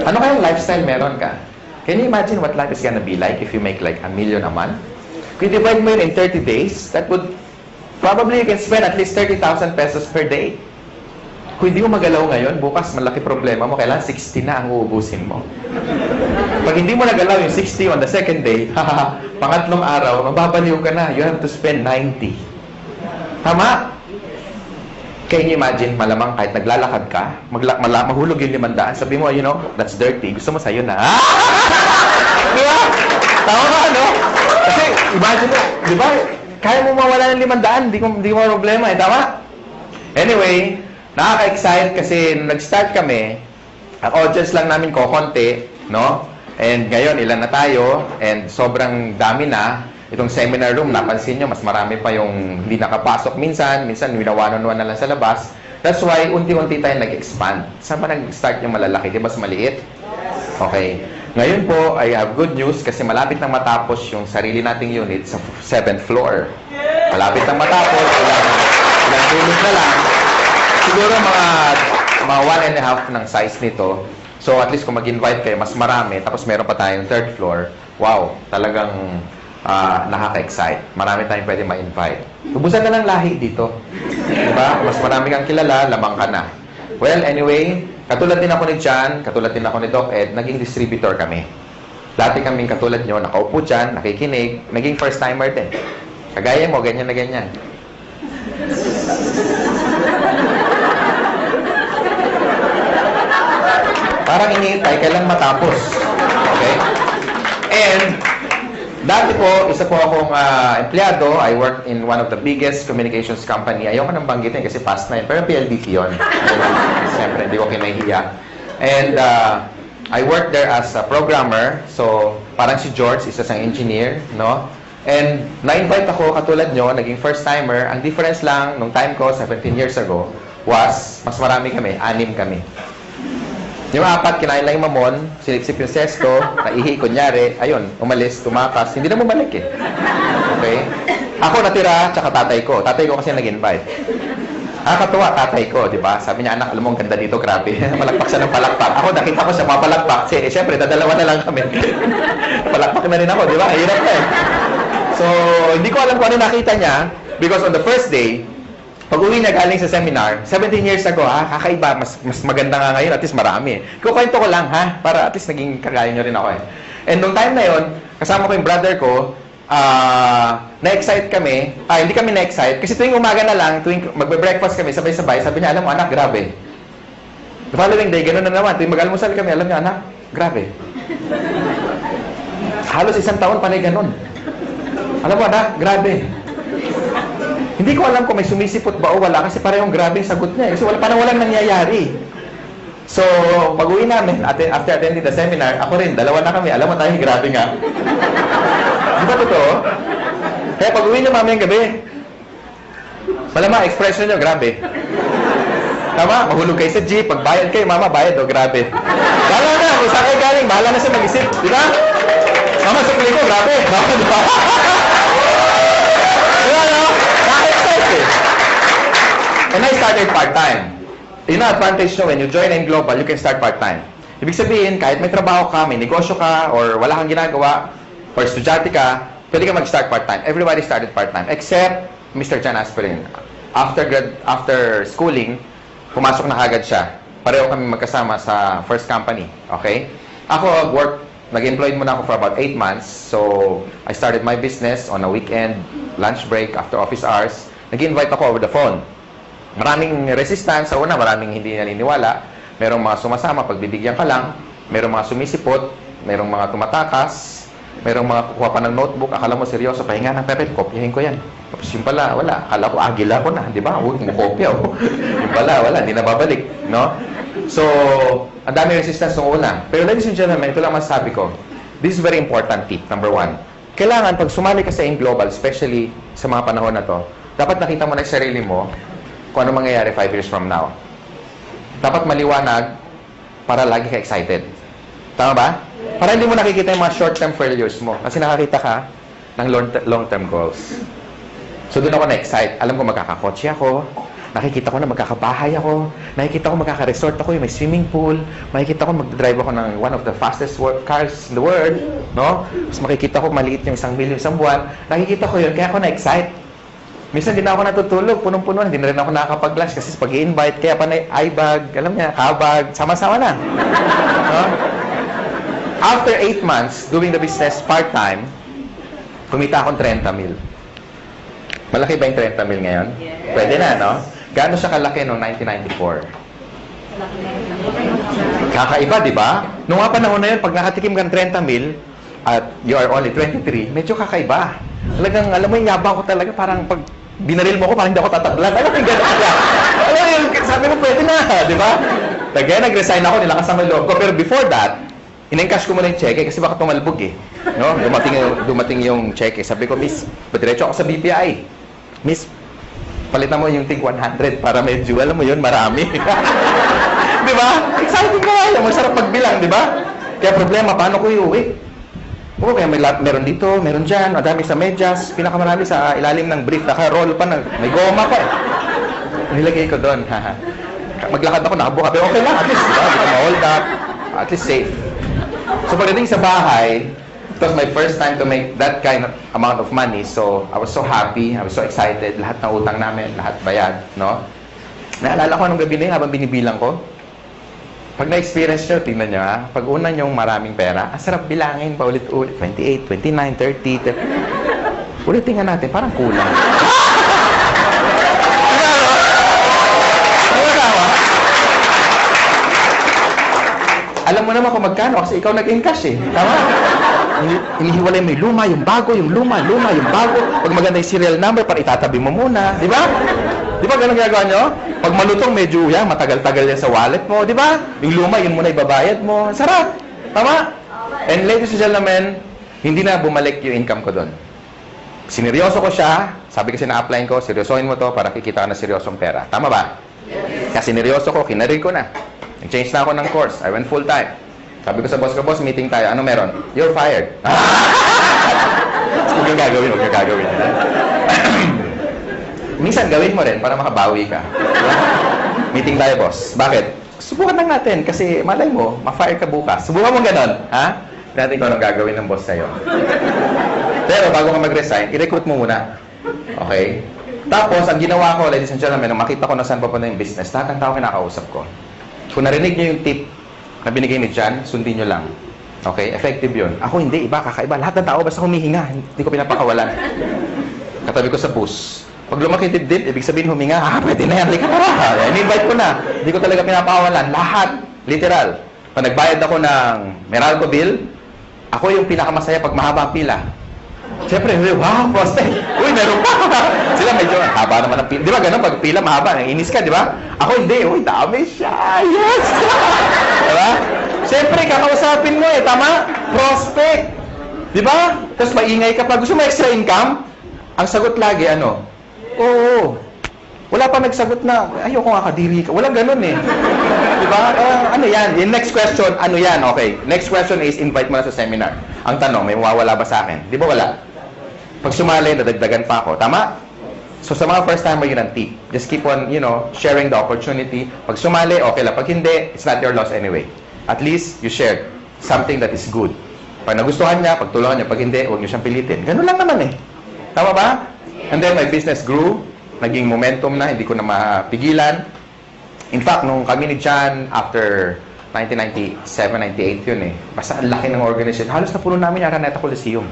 Ano kayang lifestyle meron ka? Can you imagine what life is gonna be like if you make like 1 million a month? Kung divide mo yun in 30 days, that would probably you can spend at least 30,000 pesos per day. Kung hindi mo magalaw ngayon, bukas malaki problema mo, kailangan 60 na ang uubusin mo. Pag hindi mo nagalaw yung 60 on the second day, pangatlong araw, mababaliw ka na. You have to spend 90. Tama? Can you imagine, malamang kahit naglalakad ka, mahulog yung 500, sabi mo, you know, that's dirty. Gusto mo sa'yo na. Diba? Tama ka, no? Kasi, imagine mo, di ba? Kaya mo mawala ng 500, di mo problema, eh, tama? Anyway, nakaka-excite kasi nung nag-start kami, ang audience lang namin konti, no? And ngayon, ilan na tayo, and sobrang dami na. Itong seminar room, napansin nyo, mas marami pa yung hindi nakapasok minsan winawanon-wan na lang sa labas. That's why, unti-unti tayo nag-expand. Saan ba nag-start yung malalaki? Di ba mas maliit? Okay. Ngayon po, I have good news kasi malapit nang matapos yung sarili nating unit sa 7th floor. Malapit nang matapos, ilang tulog na lang. Siguro mga 1.5 ng size nito. So at least kung mag-invite kayo, mas marami. Tapos meron pa tayong 3rd floor. Wow, talagang nakaka-excite. Marami tayong pwede ma-invite. Tubusan na ng lahi dito. Diba? Mas marami kang kilala, lamang ka na. Well, anyway, katulad din ako ni John, katulad din ako ni Doc Ed, naging distributor kami. Dati kaming katulad nyo, nakaupo dyan, nakikinig, naging first-timer din. Kagaya mo, ganyan na ganyan. Parang iniintay, kailan matapos. Okay? And, dati po, isa po akong empleyado. I worked in one of the biggest communications company. Ayoko nang banggitin kasi past na yun. Pero PLDT yun. Siyempre, hindi ko kinahiya. And I worked there as a programmer. So, parang si George, isa sang engineer, no? And na-invite ako, katulad nyo, naging first-timer. Ang difference lang, nung time ko, 17 years ago, was, mas marami kami, 6 kami. Yung 4, kinain lang yung mamon, silipsip yung sesto, naihi, kunyari, ayun, umalis, tumakas, hindi na bumalik eh. Okay? Ako natira, tsaka tatay ko. Tatay ko kasi nag-invite. Nakakatuwa, tatay ko, di ba? Sabi niya, anak, alam mo, ang ganda dito, grabe. Palakpak siya ng palakpak. Ako, nakita ko siya mapalakpak. Siyempre, dadalawa na lang kami. Palakpak na rin ako, di ba? Hirap na eh. So, hindi ko alam kung ano nakita niya because on the first day, pag-uwi niya galing sa seminar, 17 years ago, kakaiba, mas maganda nga ngayon, at least marami. Kukwento ko lang, para at least naging kagaya niyo rin ako eh. And nung time na yon, kasama ko yung brother ko, na-excite kami, hindi kami na-excite, kasi tuwing umaga na lang, tuwing magbe-breakfast kami, sabay-sabay, sabi niya, alam mo anak, grabe. The following day, gano'n na naman, tuwing mag-almusal kami, alam niya, anak, grabe. Halos 1 taon panay gano'n. Alam mo anak, grabe. Hindi ko alam kung may sumisipot ba o wala, kasi parehong grabe yung sagot niya, kasi walang nangyayari. So, pag-uwi namin, after attending the seminar, ako rin, dalawa na kami, alam mo tayo, grabe nga. Di ba totoo? Kaya pag-uwi niyo mamayang gabi, malama, expression niyo, grabe. Tama, mahulog kayo sa jeep, pagbayad kayo, mama, bayad, grabe. Bahala na, kung saan kayo galing, bahala na siya mag-isip, di ba? Mama, sukli ko, grabe. Mama, di ba? Diba, no? Na-excite eh. And I started part-time. Yun ang advantage nyo, when you join in Global, you can start part-time. Ibig sabihin, kahit may trabaho ka, may negosyo ka, or wala kang ginagawa, or estudyante ka, pwede ka mag-start part-time. Everybody started part-time, except Mr. John Aspirin. After schooling, pumasok na agad siya. Pareho kami magkasama sa first company. Okay? Ako, nag-employed muna ako for about 8 months. So, I started my business on a weekend, lunch break, after office hours. Nag-invite ako over the phone. Maraming resistance. Sa una, maraming hindi naniniwala. Merong mga sumasama, pagbibigyan ka lang. Merong mga sumisipot. Merong mga tumatakas. Merong mga kukuha pa ng notebook. Akala mo seryoso, pahinga ng pepet, kopyahin ko yan. Tapos yung pala, wala. Akala ko, agila ko na. Di ba? Huwag mo kopya. Yung pala, wala. Hindi na babalik. No? So, ang dami resistance nung una. Pero ladies and gentlemen, ito lang masasabi ko. This is very important tip, number 1. Kailangan, pag sumali ka sa AIM Global, especially sa mga panahon na to, dapat nakita mo na sa sarili mo kung ano mangyayari 5 years from now. Dapat maliwanag para lagi ka excited. Tama ba? Para hindi mo nakikita yung mga short-term failures mo. Kasi nakakita ka ng long-term goals. So, doon ako na-excite. Alam ko magkakakotse ako. Nakikita ko na magkakabahay ako. Nakikita ko magkaka-resort ako, yung may swimming pool. Makikita ko mag-drive ako ng one of the fastest cars in the world. No? Tapos makikita ko maliit yung 1 million isang buwan. Nakikita ko yun, kaya ako na-excite. Minsan din ako natutulog, punong-puno. Hindi na rin ako nakakapag-lunch kasi pag i-invite, kaya pa na eye-bag, alam niya, kabag, sama-sama na. No? After 8 months, doing the business part-time, kumita akong 30 mil. Malaki ba yung 30 mil ngayon? Yes. Pwede na, no? Gaano siya kalaki noong 1994? Kakaiba, di ba? Noong nga panahon na yun, pag nakatikim ka ng 30 mil, at you are only 23, medyo kakaiba. Talagang, alam mo yung yabang ko talaga, parang pag binaril mo ko, parang hindi ako tatablan. Alam mo yung gano'n kaya. Alam mo yung, sabi mo, pwede na, di ba? Kaya nag-resign ako, nilakas ang loob ko. Pero before that, in-encash ko muna yung cheque kasi baka tumalbog eh. No? Dumating yung cheque. Sabi ko, Miss, padiretso ako sa BPI. Miss, palitan mo yung ting 100 para medyo, alam mo yun, marami. Di ba? Exciting ka kaya. Masarap magbilang, di ba? Kaya problema, paano ko iuwi? Oo, kaya meron dito, meron dyan, madami sa medyas, pinakamarami sa ilalim ng brief, naka-roll pa, may goma pa eh. Nilagay ko doon. Maglakad ako, nakabuka, pero okay lang, at least, diba? Hindi ko ma-hold up, at least safe. So pagdating sa bahay, it was my first time to make that kind of amount of money. So I was so happy, I was so excited. Lahat ng utang namin, lahat bayad, no? Naalala ko anong gabi na yun habang binibilang ko. Pag na-experience nyo, tingnan nyo ha, pag una nyong maraming pera, ang sarap bilangin pa ulit-ulit. 28, 29, 30. Ulitin nga natin, parang kulang. Alam mo naman kung magkano kasi ikaw nag-encash eh. Tama? Inihiwalay mo yung luma, yung bago, yung luma, yung bago. Pag maganda yung serial number, para itatabi mo muna. Di ba? Di ba ganun ginagawa nyo? Pag malutong, medyo yan, matagal-tagal yan sa wallet mo. Di ba? Yung luma, yun muna ibabayad mo. Sarap. Tama? And ladies and gentlemen, hindi na bumalik yung income ko doon. Sineryoso ko siya. Sabi kasi na-apply ko, seryosohin mo to para kikita ka na seryosong pera. Tama ba? Kasi sineryoso ko, kinarin ko na. Nag-change na ako ng course. I went full-time. Sabi ko sa boss ko, boss, meeting tayo. Ano meron? You're fired. Huwag yung gagawin. Minsan gawin mo rin para makabawi ka. Diba? Meeting tayo, boss. Bakit? Subukan lang natin kasi malay mo, ma-fire ka bukas. Subukan mo ganon, ha? Natin kung anong gagawin ng boss sa'yo. Pero bago ka mag-resign, i-recruit mo muna. Okay? Tapos, ang ginawa ko, ladies and gentlemen, nung makita ko na saan papunta yung business, lahat ng tao kinakausap ko. Kung narinig nyo yung tip na binigay ni John, sundin nyo lang. Okay? Effective yun. Ako hindi, iba, kakaiba. Lahat ng tao basta humihinga. Hindi ko pinapakawalan. Katabi ko sa bus. Pag lumaki dibdib, ibig sabihin huminga, pwede na yan, hindi ka para. In-invite ko na. Hindi ko talaga pinapakawalan. Lahat. Literal. Pag nagbayad ako ng Meralco bill, ako yung pinakamasaya pag mahaba ang pila. Siyempre, wow, prospect. Uy, meron pa. Sila medyo, haba naman ang pila. Di ba ganun, pag pila mahaba, inis ka, di ba? Ako hindi, uy, dami siya. Yes! Di ba? Siyempre, kakausapin mo tama? Prospect. Di ba? Tapos maingay ka pa. Gusto mo extra income? Ang sagot lagi, ano? Oo. Wala pa nagsagot na, ayoko nga kadiri ka. Walang ganun Di ba? Ano yan? Yung next question, ano yan? Okay. Next question is, invite mo na sa seminar. Ang tanong, may mawawala ba sa akin? Di ba wala? Pag sumali, nadagdagan pa ako. Tama? So sa mga first timer, yun ang tip. Just keep on, sharing the opportunity. Pag sumali, okay lang. Pag hindi, it's not your loss anyway. At least, you shared something that is good. Pag nagustuhan niya, pagtulungan niya. Pag hindi, huwag niyo siyang pilitin. Ganun lang naman Tama ba? And then, my business grew. Naging momentum na, hindi ko na mapigilan. In fact, nung kami ni John, after 1997, 98 yun Basta ang laki ng organization. Halos na puno namin yung Araneta Coliseum.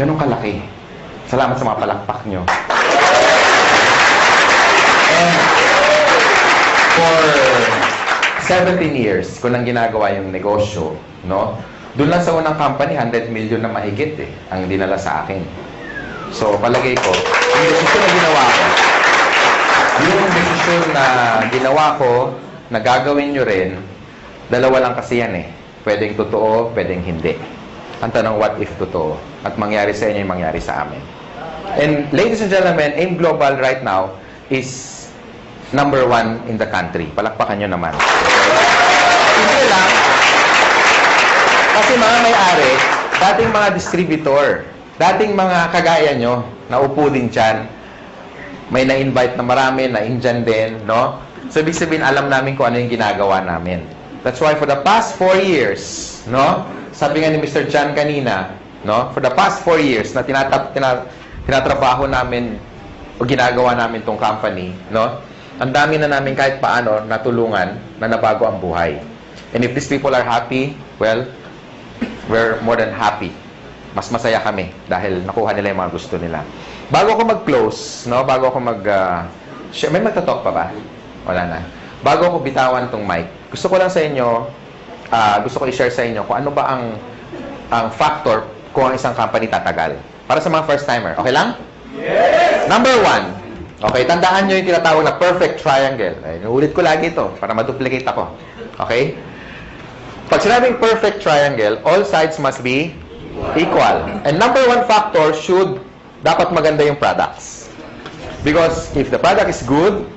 Ganun kalaki. Salamat sa mga palakpak nyo. And for 17 years, ko nang ginagawa yung negosyo, Doon lang sa unang company, 100 million na mahigit ang dinala sa akin. So, palagay ko, yung desisyon na ginawa ko, na gagawin nyo rin, dalawa lang kasi yan Pwedeng totoo, pwedeng hindi. Ang tanong, what if totoo? At mangyari sa inyo yung mangyari sa amin. And ladies and gentlemen, AIM Global right now is number 1 in the country. Palakpakan nyo naman. Hindi lang. Kasi mga may-ari, dating mga distributor, dating mga kagaya nyo, naupo din dyan, may na-invite na marami, na-indyan din, So, ibig sabihin, alam namin kung ano yung ginagawa namin. That's why for the past 4 years, sabi nga ni Mr. John kanina, for the past 4 years na tinatrabaho namin o ginagawa namin tong company, ang dami na namin kahit paano natulungan na nabago ang buhay. And if these people are happy, well, we're more than happy. Mas masaya kami dahil nakuha nila yung mga gusto nila. Bago ako mag-close, bago ako may magtatalk pa ba? Wala na. Bago ako bitawan tong mic, gusto ko lang sa inyo, gusto ko i-share sa inyo kung ano ba ang factor kung ang isang company tatagal. Para sa mga first-timer. Okay lang? Yes! Number 1. Okay, tandaan nyo yung tinatawag na perfect triangle. Inuulit ko lagi ito para maduplicate ako. Okay? Pag sinabing perfect triangle, all sides must be equal. And number 1 factor dapat maganda yung products. Because if the product is good,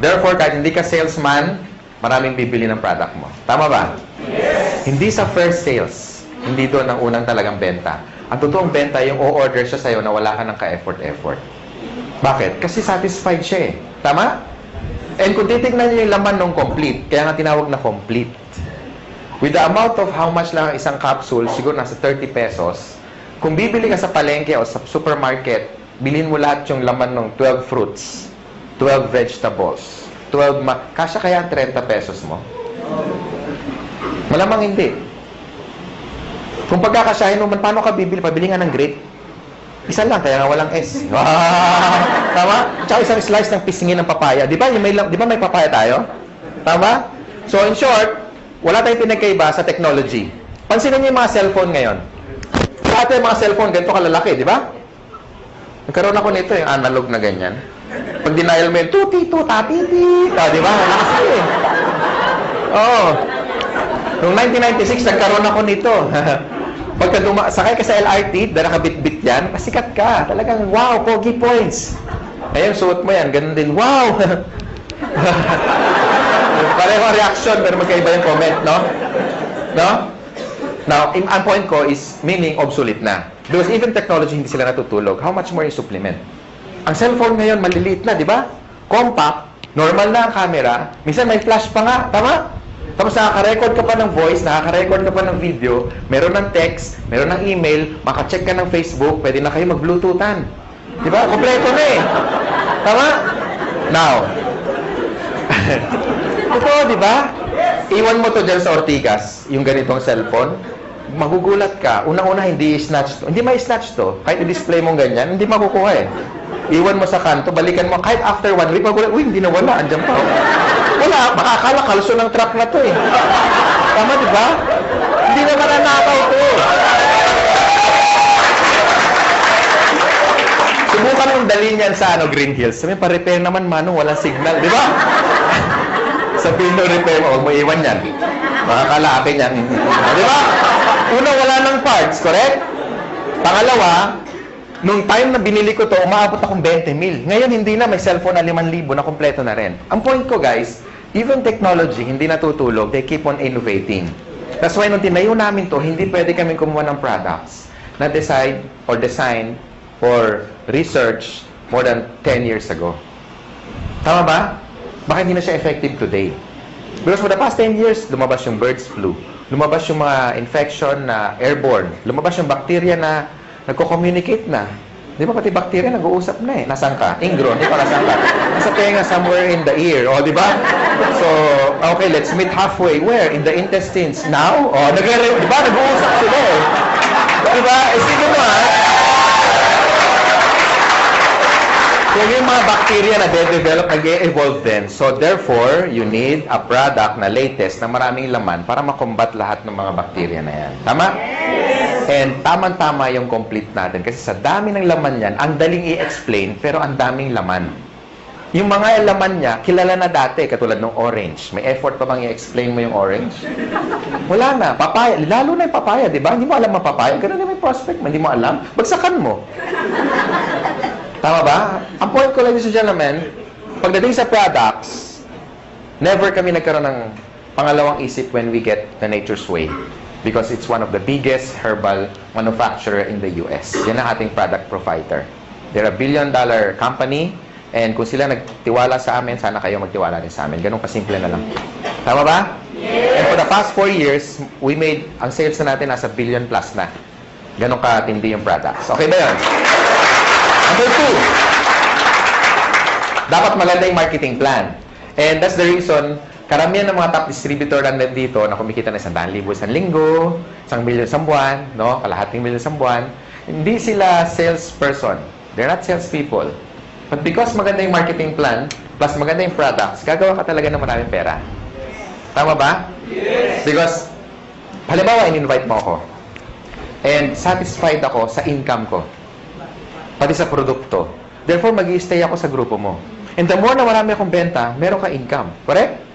therefore, kahit hindi ka salesman, maraming bibili ng product mo. Tama ba? Yes! Hindi sa first sales. Hindi doon ang unang talagang benta. Ang totoong benta, yung o-order siya sa'yo na wala ka ng ka-effort-effort. Bakit? Kasi satisfied siya Tama? And kung titignan niyo yung laman ng complete, kaya nga tinawag na complete. With the amount of how much lang isang capsule, siguro nasa 30 pesos, kung bibili ka sa palengke o sa supermarket, bilhin mo lahat yung laman ng 12 fruits, 12 vegetables, kasya kaya ang 30 pesos mo? Malamang hindi. Kung pagkakasyahin mo, paano ka bibili? Pabili nga ng grape. Isa lang, kaya nga walang S. Wow! Tama? Tsaka isang slice ng pisngin ng papaya. Di ba may papaya tayo? Tama? So, in short, wala tayong pinagkaiba sa technology. Pansinin niyo yung mga cellphone ngayon. Dati yung mga cellphone, ganito kalalaki, di ba? Nagkaroon ako nito, yung analog na ganyan. Pag denial mo yung tuti-tuta-titi. Di ba? Malakas Oo. Noong 1996, nagkaroon ako nito. Pagka sakay ka sa LRT, dala ka bit-bit yan, pasikat ka. Talagang, wow, pogi points. Ngayon, suot mo yan, ganun din, wow! Pareho ang reaction, pero magkaiba yung comment, no? Now, ang point ko is, meaning obsolete na. Because even technology, hindi sila natutulog. How much more yung supplement? Ang cellphone ngayon, maliliit na, di ba? Compact, normal na ang camera. Minsan may flash pa nga, tama? Tapos nakaka-record ka pa ng voice, nakaka-record ka pa ng video, meron ng text, meron ng email, makacheck ka ng Facebook, pwede na kayo mag-bluetoothan. Di ba? Kompleto na eh. Tama? Now, totoo, di ba? Iwan mo to dyan sa Ortigas, yung ganitong cellphone, magugulat ka. Unang-una, hindi i-snatch to. Hindi ma-snatch to. Kahit i-display mo ganyan, hindi makukuha eh. Iwan mo sa kanto, balikan mo. Kahit after 1 week, magugulat, uy, hindi na wala. Andyan pa. Oh. Wala, makakala kalso ng truck na to eh. Tama, di ba? Hindi naman nanakaw to. Subukan mong dalhin yan sa Green Hills. Sabi, pa-repair naman, Manong, walang signal, di ba? Sabihin mo, repair mo, huwag mo iwan yan. Makakala akin yan. Di ba? Una, wala ng parts, correct? Pangalawa, nung time na binili ko to, umaabot akong 20 mil. Ngayon, hindi na. May cellphone na 5,000 na kompleto na rin. Ang point ko, guys, even technology, hindi natutulog. They keep on innovating. That's why nung tinayo namin to, hindi pwede kami kumuha ng products na decide or design or research more than 10 years ago. Tama ba? Baka hindi na siya effective today. Because for the past 10 years, lumabas yung birds flu. Lumabas yung mga infection na airborne. Lumabas yung bacteria na nagko-communicate na. Di ba pati bacteria nag-uusap na eh. Nasaan ka? Ingro, hindi pa nasaan ka. Nasa tenga somewhere in the ear. O, di ba? So, okay, let's meet halfway. Where? In the intestines. Now? O, di ba? Nag-uusap sila eh. Di ba? Isipin mo ha? So, yung mga bacteria na de-develop, nag-e-evolve din. So, therefore, you need a product na latest na maraming laman para makombat lahat ng mga bacteria na yan. Tama? And tamang-tama yung complete natin. Kasi sa dami ng laman yan, ang daling i-explain, pero ang daming laman. Yung mga laman niya, kilala na dati, katulad ng orange. May effort pa bang i-explain mo yung orange? Wala na. Papaya. Lalo na yung papaya, di ba? Hindi mo alam ang papaya. Ganun na may prospect mo. Hindi mo alam. Bagsakan mo. Tama ba? Ang point ko, ladies and gentlemen, pagdating sa products, never kami nagkaroon ng pangalawang isip when we get the Nature's Way. Because it's one of the biggest herbal manufacturer in the US. Yan ang ating product provider. They're a $1 billion company, and kung sila nagtiwala sa amin, sana kayo magtiwala rin sa amin. Ganun kasimple na lang. Tama ba? Yes. And for the past 4 years, we made, ang sales na natin nasa $1 billion plus na. Ganun katindi yung products. Okay ba yun? Number 2, dapat maganda yung marketing plan. And that's the reason, karamihan ng mga top distributor lang dito na kumikita na 100,000 isang linggo, 1 million isang buwan, no? Kalahating million isang buwan. Hindi sila salesperson. They're not salespeople. But because maganda yung marketing plan, plus maganda yung products, gagawa ka talaga ng maraming pera. Tama ba? Yes! Because, halimbawa, in-invite mo ako. And satisfied ako sa income ko. Pati sa produkto. Therefore, mag-i-stay ako sa grupo mo. And the more na marami akong benta, meron ka income. Correct?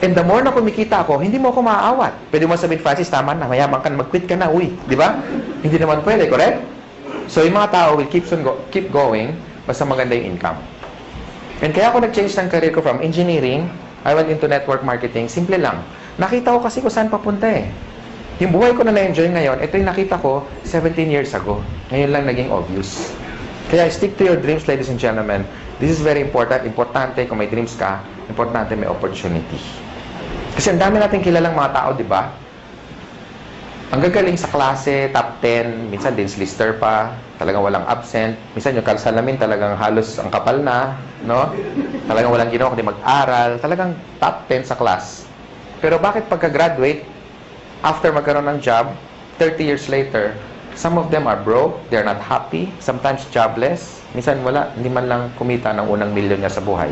And the more na kumikita ako, hindi mo ako maaawat. Pwede mo sabihin, Francis, tama na, mayaman ka na, mag-quit ka na, uy. Di ba? Hindi naman pwede, correct? So, yung mga tao will keep going, basta maganda yung income. And kaya ako nag-change ng career ko from engineering, I went into network marketing, simple lang. Nakita ko kasi kung saan papunta eh. Yung buhay ko na na-enjoy ngayon, ito yung nakita ko 17 years ago. Ngayon lang naging obvious. Kaya stick to your dreams, ladies and gentlemen. This is very important. Importante kung may dreams ka, importante may opportunity. Kasi ang dami natin kilalang mga tao, di ba? Ang gagaling sa klase, top 10, minsan din lister pa, talagang walang absent. Minsan yung kalsalamin talagang halos ang kapal na, no? Talagang walang ginawa kundi mag-aral. Talagang top 10 sa class. Pero bakit pagka-graduate, after magkaroon ng job, 30 years later, some of them are broke, they're not happy, sometimes jobless. Minsan wala, hindi man lang kumita ng unang milyon niya sa buhay.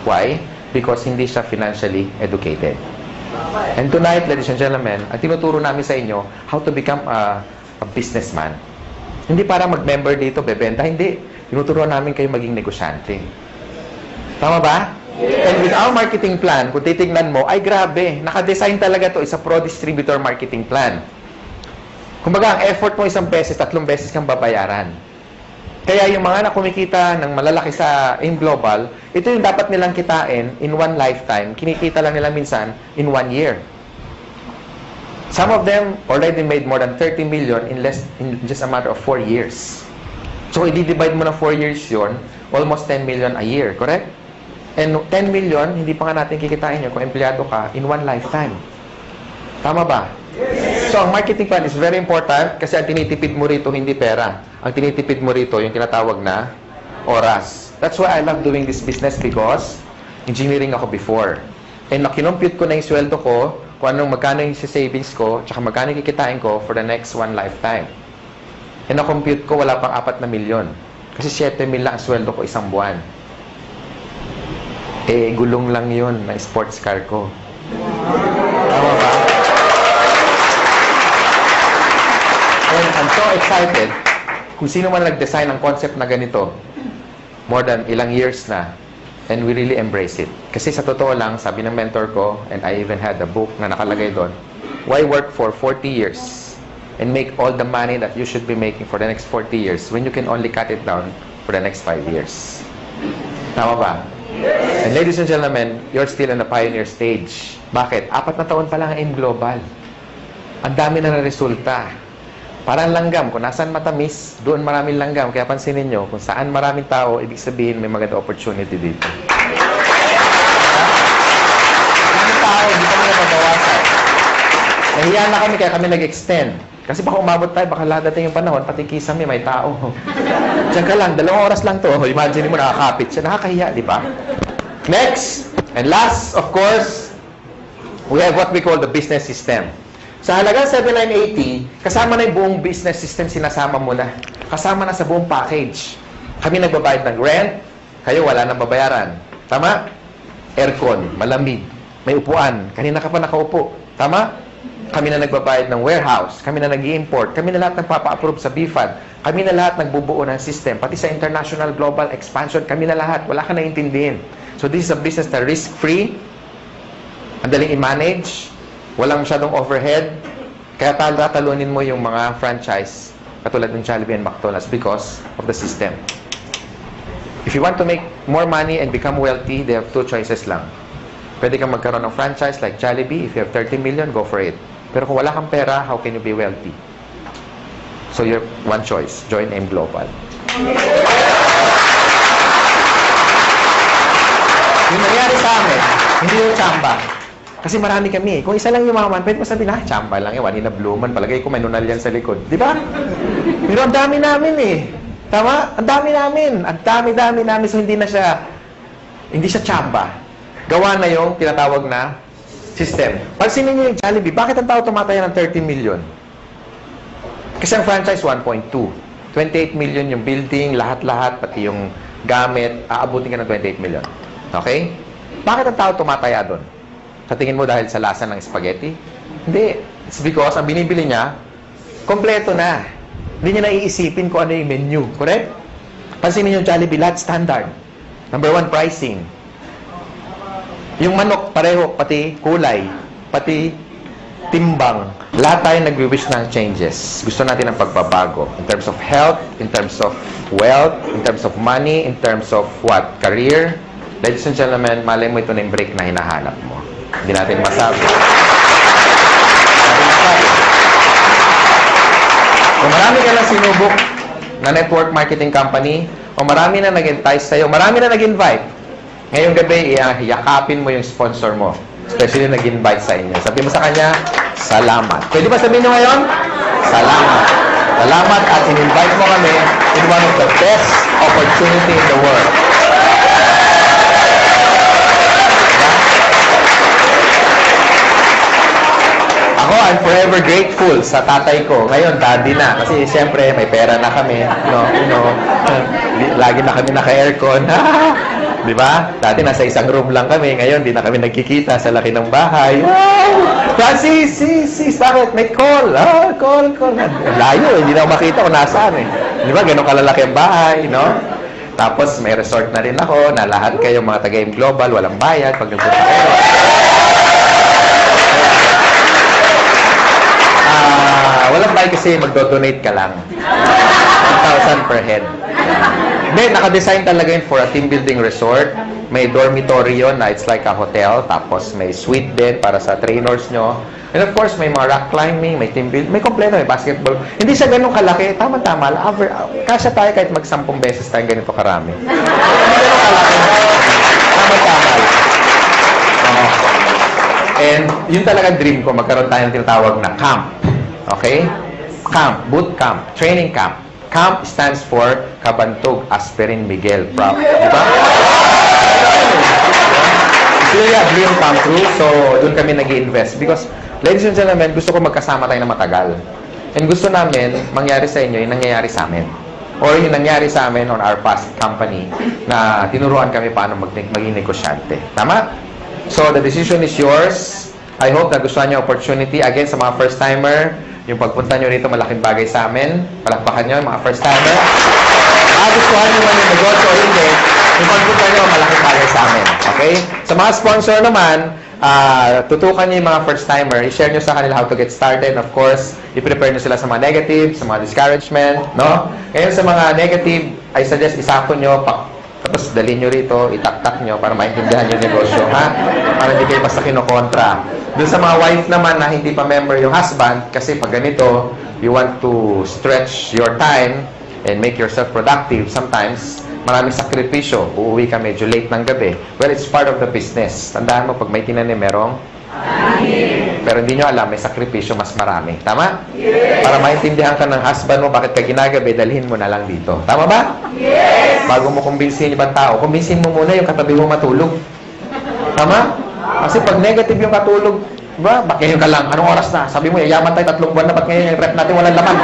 Why? Because hindi siya financially educated. And tonight, ladies and gentlemen, ang tinuturo namin sa inyo, how to become a businessman. Hindi para mag-member dito, bebenta, hindi. Tinuturo namin kayo maging negosyante. Tama ba? And with our marketing plan, kung titignan mo, ay grabe, nakadesign talaga to, isa pro-distributor marketing plan. Kumbaga, ang effort mo 1 beses, 3 beses kang babayaran. Kaya yung mga na kumikita ng malalaki sa in global, ito yung dapat nilang kitain in one lifetime. Kinikita lang nila minsan in 1 year. Some of them already made more than 30 million in just a matter of 4 years. So, i-divide mo na 4 years yon, almost 10 million a year, correct? And 10 million, hindi pa nga natin kikitain yun kung empleyado ka in one lifetime. Tama ba? So, ang marketing plan is very important kasi ang tinitipid mo rito hindi pera. Ang tinitipid mo rito yung tinatawag na oras. That's why I love doing this business because engineering ako before. And nakinompute ko na yung sweldo ko, kung anong magkano yung savings ko, tsaka magkano yung kikitain ko for the next one lifetime. And na-compute ko, wala pang 4 na milyon. Kasi 7 mil lang ang sweldo ko isang buwan. Eh, gulong lang yun na sports car ko. Tama ba? And I'm so excited kung sino man nag-design ng concept na ganito, more than ilang years na, and we really embrace it. Kasi sa totoo lang, sabi ng mentor ko, and I even had a book na nakalagay doon, why work for 40 years and make all the money that you should be making for the next 40 years when you can only cut it down for the next 5 years? Tama ba? And ladies and gentlemen, you're still in the pioneer stage. Bakit? 4 na taon pa lang ang global. Ang dami na resulta. Parang langgam. Kung nasaan matamis, doon maraming langgam. Kaya pansinin nyo, kung saan maraming tao, ibig sabihin may maganda opportunity dito. Maraming tao, hindi kami na mabawasan. Nahiya na kami, kaya kami nag-extend. Kasi baka umabot tayo, baka ladating yung panahon, pati kisame, may tao. Diyan ka lang, 2 oras lang to. Imagine mo, nakakapit siya. Nakakahiya, di ba? Next, and last, of course, we have what we call the business system. Sa halagang 7,980, kasama na yung buong business system, sinasama mo na. Kasama na sa buong package. Kami nagbabayad ng rent, kayo wala nang babayaran. Tama? Aircon, malamig, may upuan, kanina ka pa nakaupo. Tama? Kami na nagbabayad ng warehouse, kami na nag-i-import, kami na lahat nagpapa-approve sa BFAD, kami na lahat nagbubuo ng system, pati sa international global expansion, kami na lahat, wala ka naiintindihin. So this is a business na risk-free, ang daling i-manage, walang masyadong overhead, kaya tatalunin mo yung mga franchise, katulad ng Jollibee and McDonald's because of the system. If you want to make more money and become wealthy, they have 2 choices lang. Pwede kang magkaroon ng franchise like Jollibee. If you have 30 million, go for it. Pero kung wala kang pera, how can you be wealthy? So your one choice, join M Global. Yung nangyari sa amin, hindi yung tsamba. Kasi marami kami. Kung isa lang yumaman, pwede mo sabihin, tsamba lang yan, wani na bluman, palagay ko may nunal yan sa likod. Di ba? Pero ang dami namin eh. Tama? Ang dami namin. Ang dami namin. So hindi siya tsamba. Gawa na yung tinatawag na system. Pansinin niyo yung Jollibee, bakit ang tao tumataya ng 30 million? Kasi ang franchise, 1.2. 28 million yung building, lahat-lahat, pati yung gamit, aabutin ka ng 28 million. Okay? Bakit ang tao tumataya doon? Sa tingin mo dahil sa lasa ng spaghetti? Hindi. It's because ang binibili niya, kompleto na. Hindi niya naiisipin kung ano yung menu. Correct? Pansinin yung Jollibee, lahat standard. Number 1, pricing. Yung manok, pareho, pati kulay, pati timbang. Lahat tayo nag-wish ng changes. Gusto natin ng pagbabago. In terms of health, in terms of wealth, in terms of money, in terms of what? Career. Ladies and gentlemen, malay mo ito na yung break na hinahanap mo. Hindi natin masabi. Kung marami ka na sinubok na network marketing company, o marami na nag-entice sa'yo, marami na nag-invite, ngayong gabi, yakapin mo yung sponsor mo. Especially nag-invite sa inyo. Sabi mo sa kanya, salamat. Pwede ba sabihin nyo ngayon? Salamat. Salamat at in-invite mo kami in one of the best opportunity in the world. Ako, I'm forever grateful sa tatay ko. Ngayon, daddy na. Kasi siyempre, may pera na kami. Lagi na kami naka-aircon. Di ba? Dati nasa isang room lang kami. Ngayon, di na kami nagkikita sa laki ng bahay. Wow! Francis, bakit? May call. Call. Layo, hindi na ako makita kung nasaan eh. Di ba? Ganun kalalaki ang bahay, no? Tapos, may resort na rin ako na lahat kayo mga taga-M Global, walang bayad pag nagpunta kayo. Walang bayad kasi magdo-donate ka lang. 1,000 per head. Hindi, naka-design talaga yun for a team building resort. May dormitory yun na it's like a hotel. Tapos may suite din para sa trainers nyo. And of course, may mga rock climbing, may team building, may kompleto, may basketball. Hindi siya ganun kalaki. Tama-tama. Kasya tayo kahit mag-10 beses tayo ganito karami. Hindi ganun kalaki. Tama-tama. And yun talaga dream ko, magkaroon tayo ng tinatawag na camp. Okay? Camp, boot camp, training camp. Camp stands for Kabantog Aspirin Miguel. Diba? It's really a dream come true. So, doon kami nag-i-invest. Because, ladies and gentlemen, gusto ko magkasama tayo na matagal. And gusto namin, mangyari sa inyo yung nangyayari sa amin. Or yung nangyari sa amin on our past company na tinuruan kami paano maging negosyante. Tama? So, the decision is yours. I hope na gustuhan nyo opportunity. Again, sa mga first-timer, yung pagpunta nyo rito, malaking bagay sa amin. Palakpakan nyo, mga first-timer. Gustuhan nyo man yung negosyo o hindi, yung pagpunta nyo, malaking bagay sa amin. Okay? Sa mga sponsor naman, tutukan nyo yung mga first-timer. I-share nyo sa kanila how to get started. Of course, i-prepare nyo sila sa mga negative, sa mga discouragement. No? Ngayon, sa mga negative, I suggest isapon nyo, tapos dalhin nyo rito, itaktak nyo para maintindihan yung negosyo, ha? Para hindi kayo basta kinokontra. Doon sa mga wife naman na hindi pa member yung husband, kasi pag ganito, you want to stretch your time and make yourself productive. Sometimes, maraming sakripisyo. Uuwi ka medyo late ng gabi. Well, it's part of the business. Tandaan mo, pag may tinanim, merong pero hindi nyo alam, may sakripisyo mas marami. Tama? Yes. Para maintindihan ka ng husband mo, bakit ka ginagabi, dalhin mo na lang dito. Tama ba? Yes. Bago mo kumbinsin yung ibang tao, kumbinsin mo muna yung katabi mo matulog. Tama? Kasi pag negative yung katulog, ba, bakit ngayon ka lang? Anong oras na? Sabi mo, yayaman tayo 3 buwan na, ba't ngayon yung rep natin walang laman?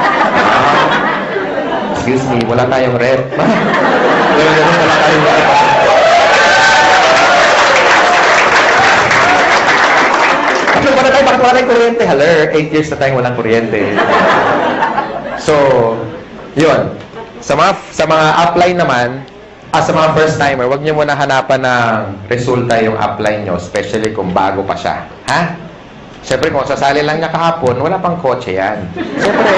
Excuse me, wala tayong rep. Wala tayong rep. Bakit wala tayong kuryente? Haler, 8 years na tayong walang kuryente. So, yun. Sa mga upline naman, sa mga first-timer, huwag niyo muna hanapan ng resulta yung upline nyo, especially kung bago pa siya. Ha? Siyempre, kung sasali lang niya kahapon, wala pang kotse yan. Siyempre,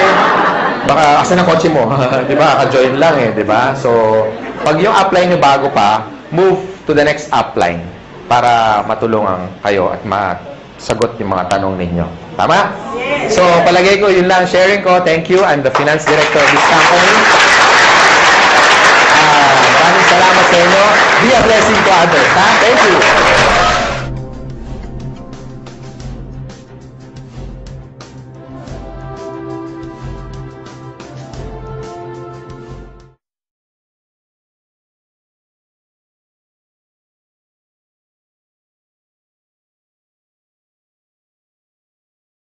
baka, asan ang kotse mo? Diba? Ka-join lang eh, diba? So, pag yung upline nyo bago pa, move to the next upline para matulungan kayo at sagot yung mga tanong ninyo. Tama? Yes. So, palagay ko, yun lang sharing ko. Thank you. I'm the finance director of this company. Maraming salamat sa inyo. Be a blessing to others. Ha? Thank you.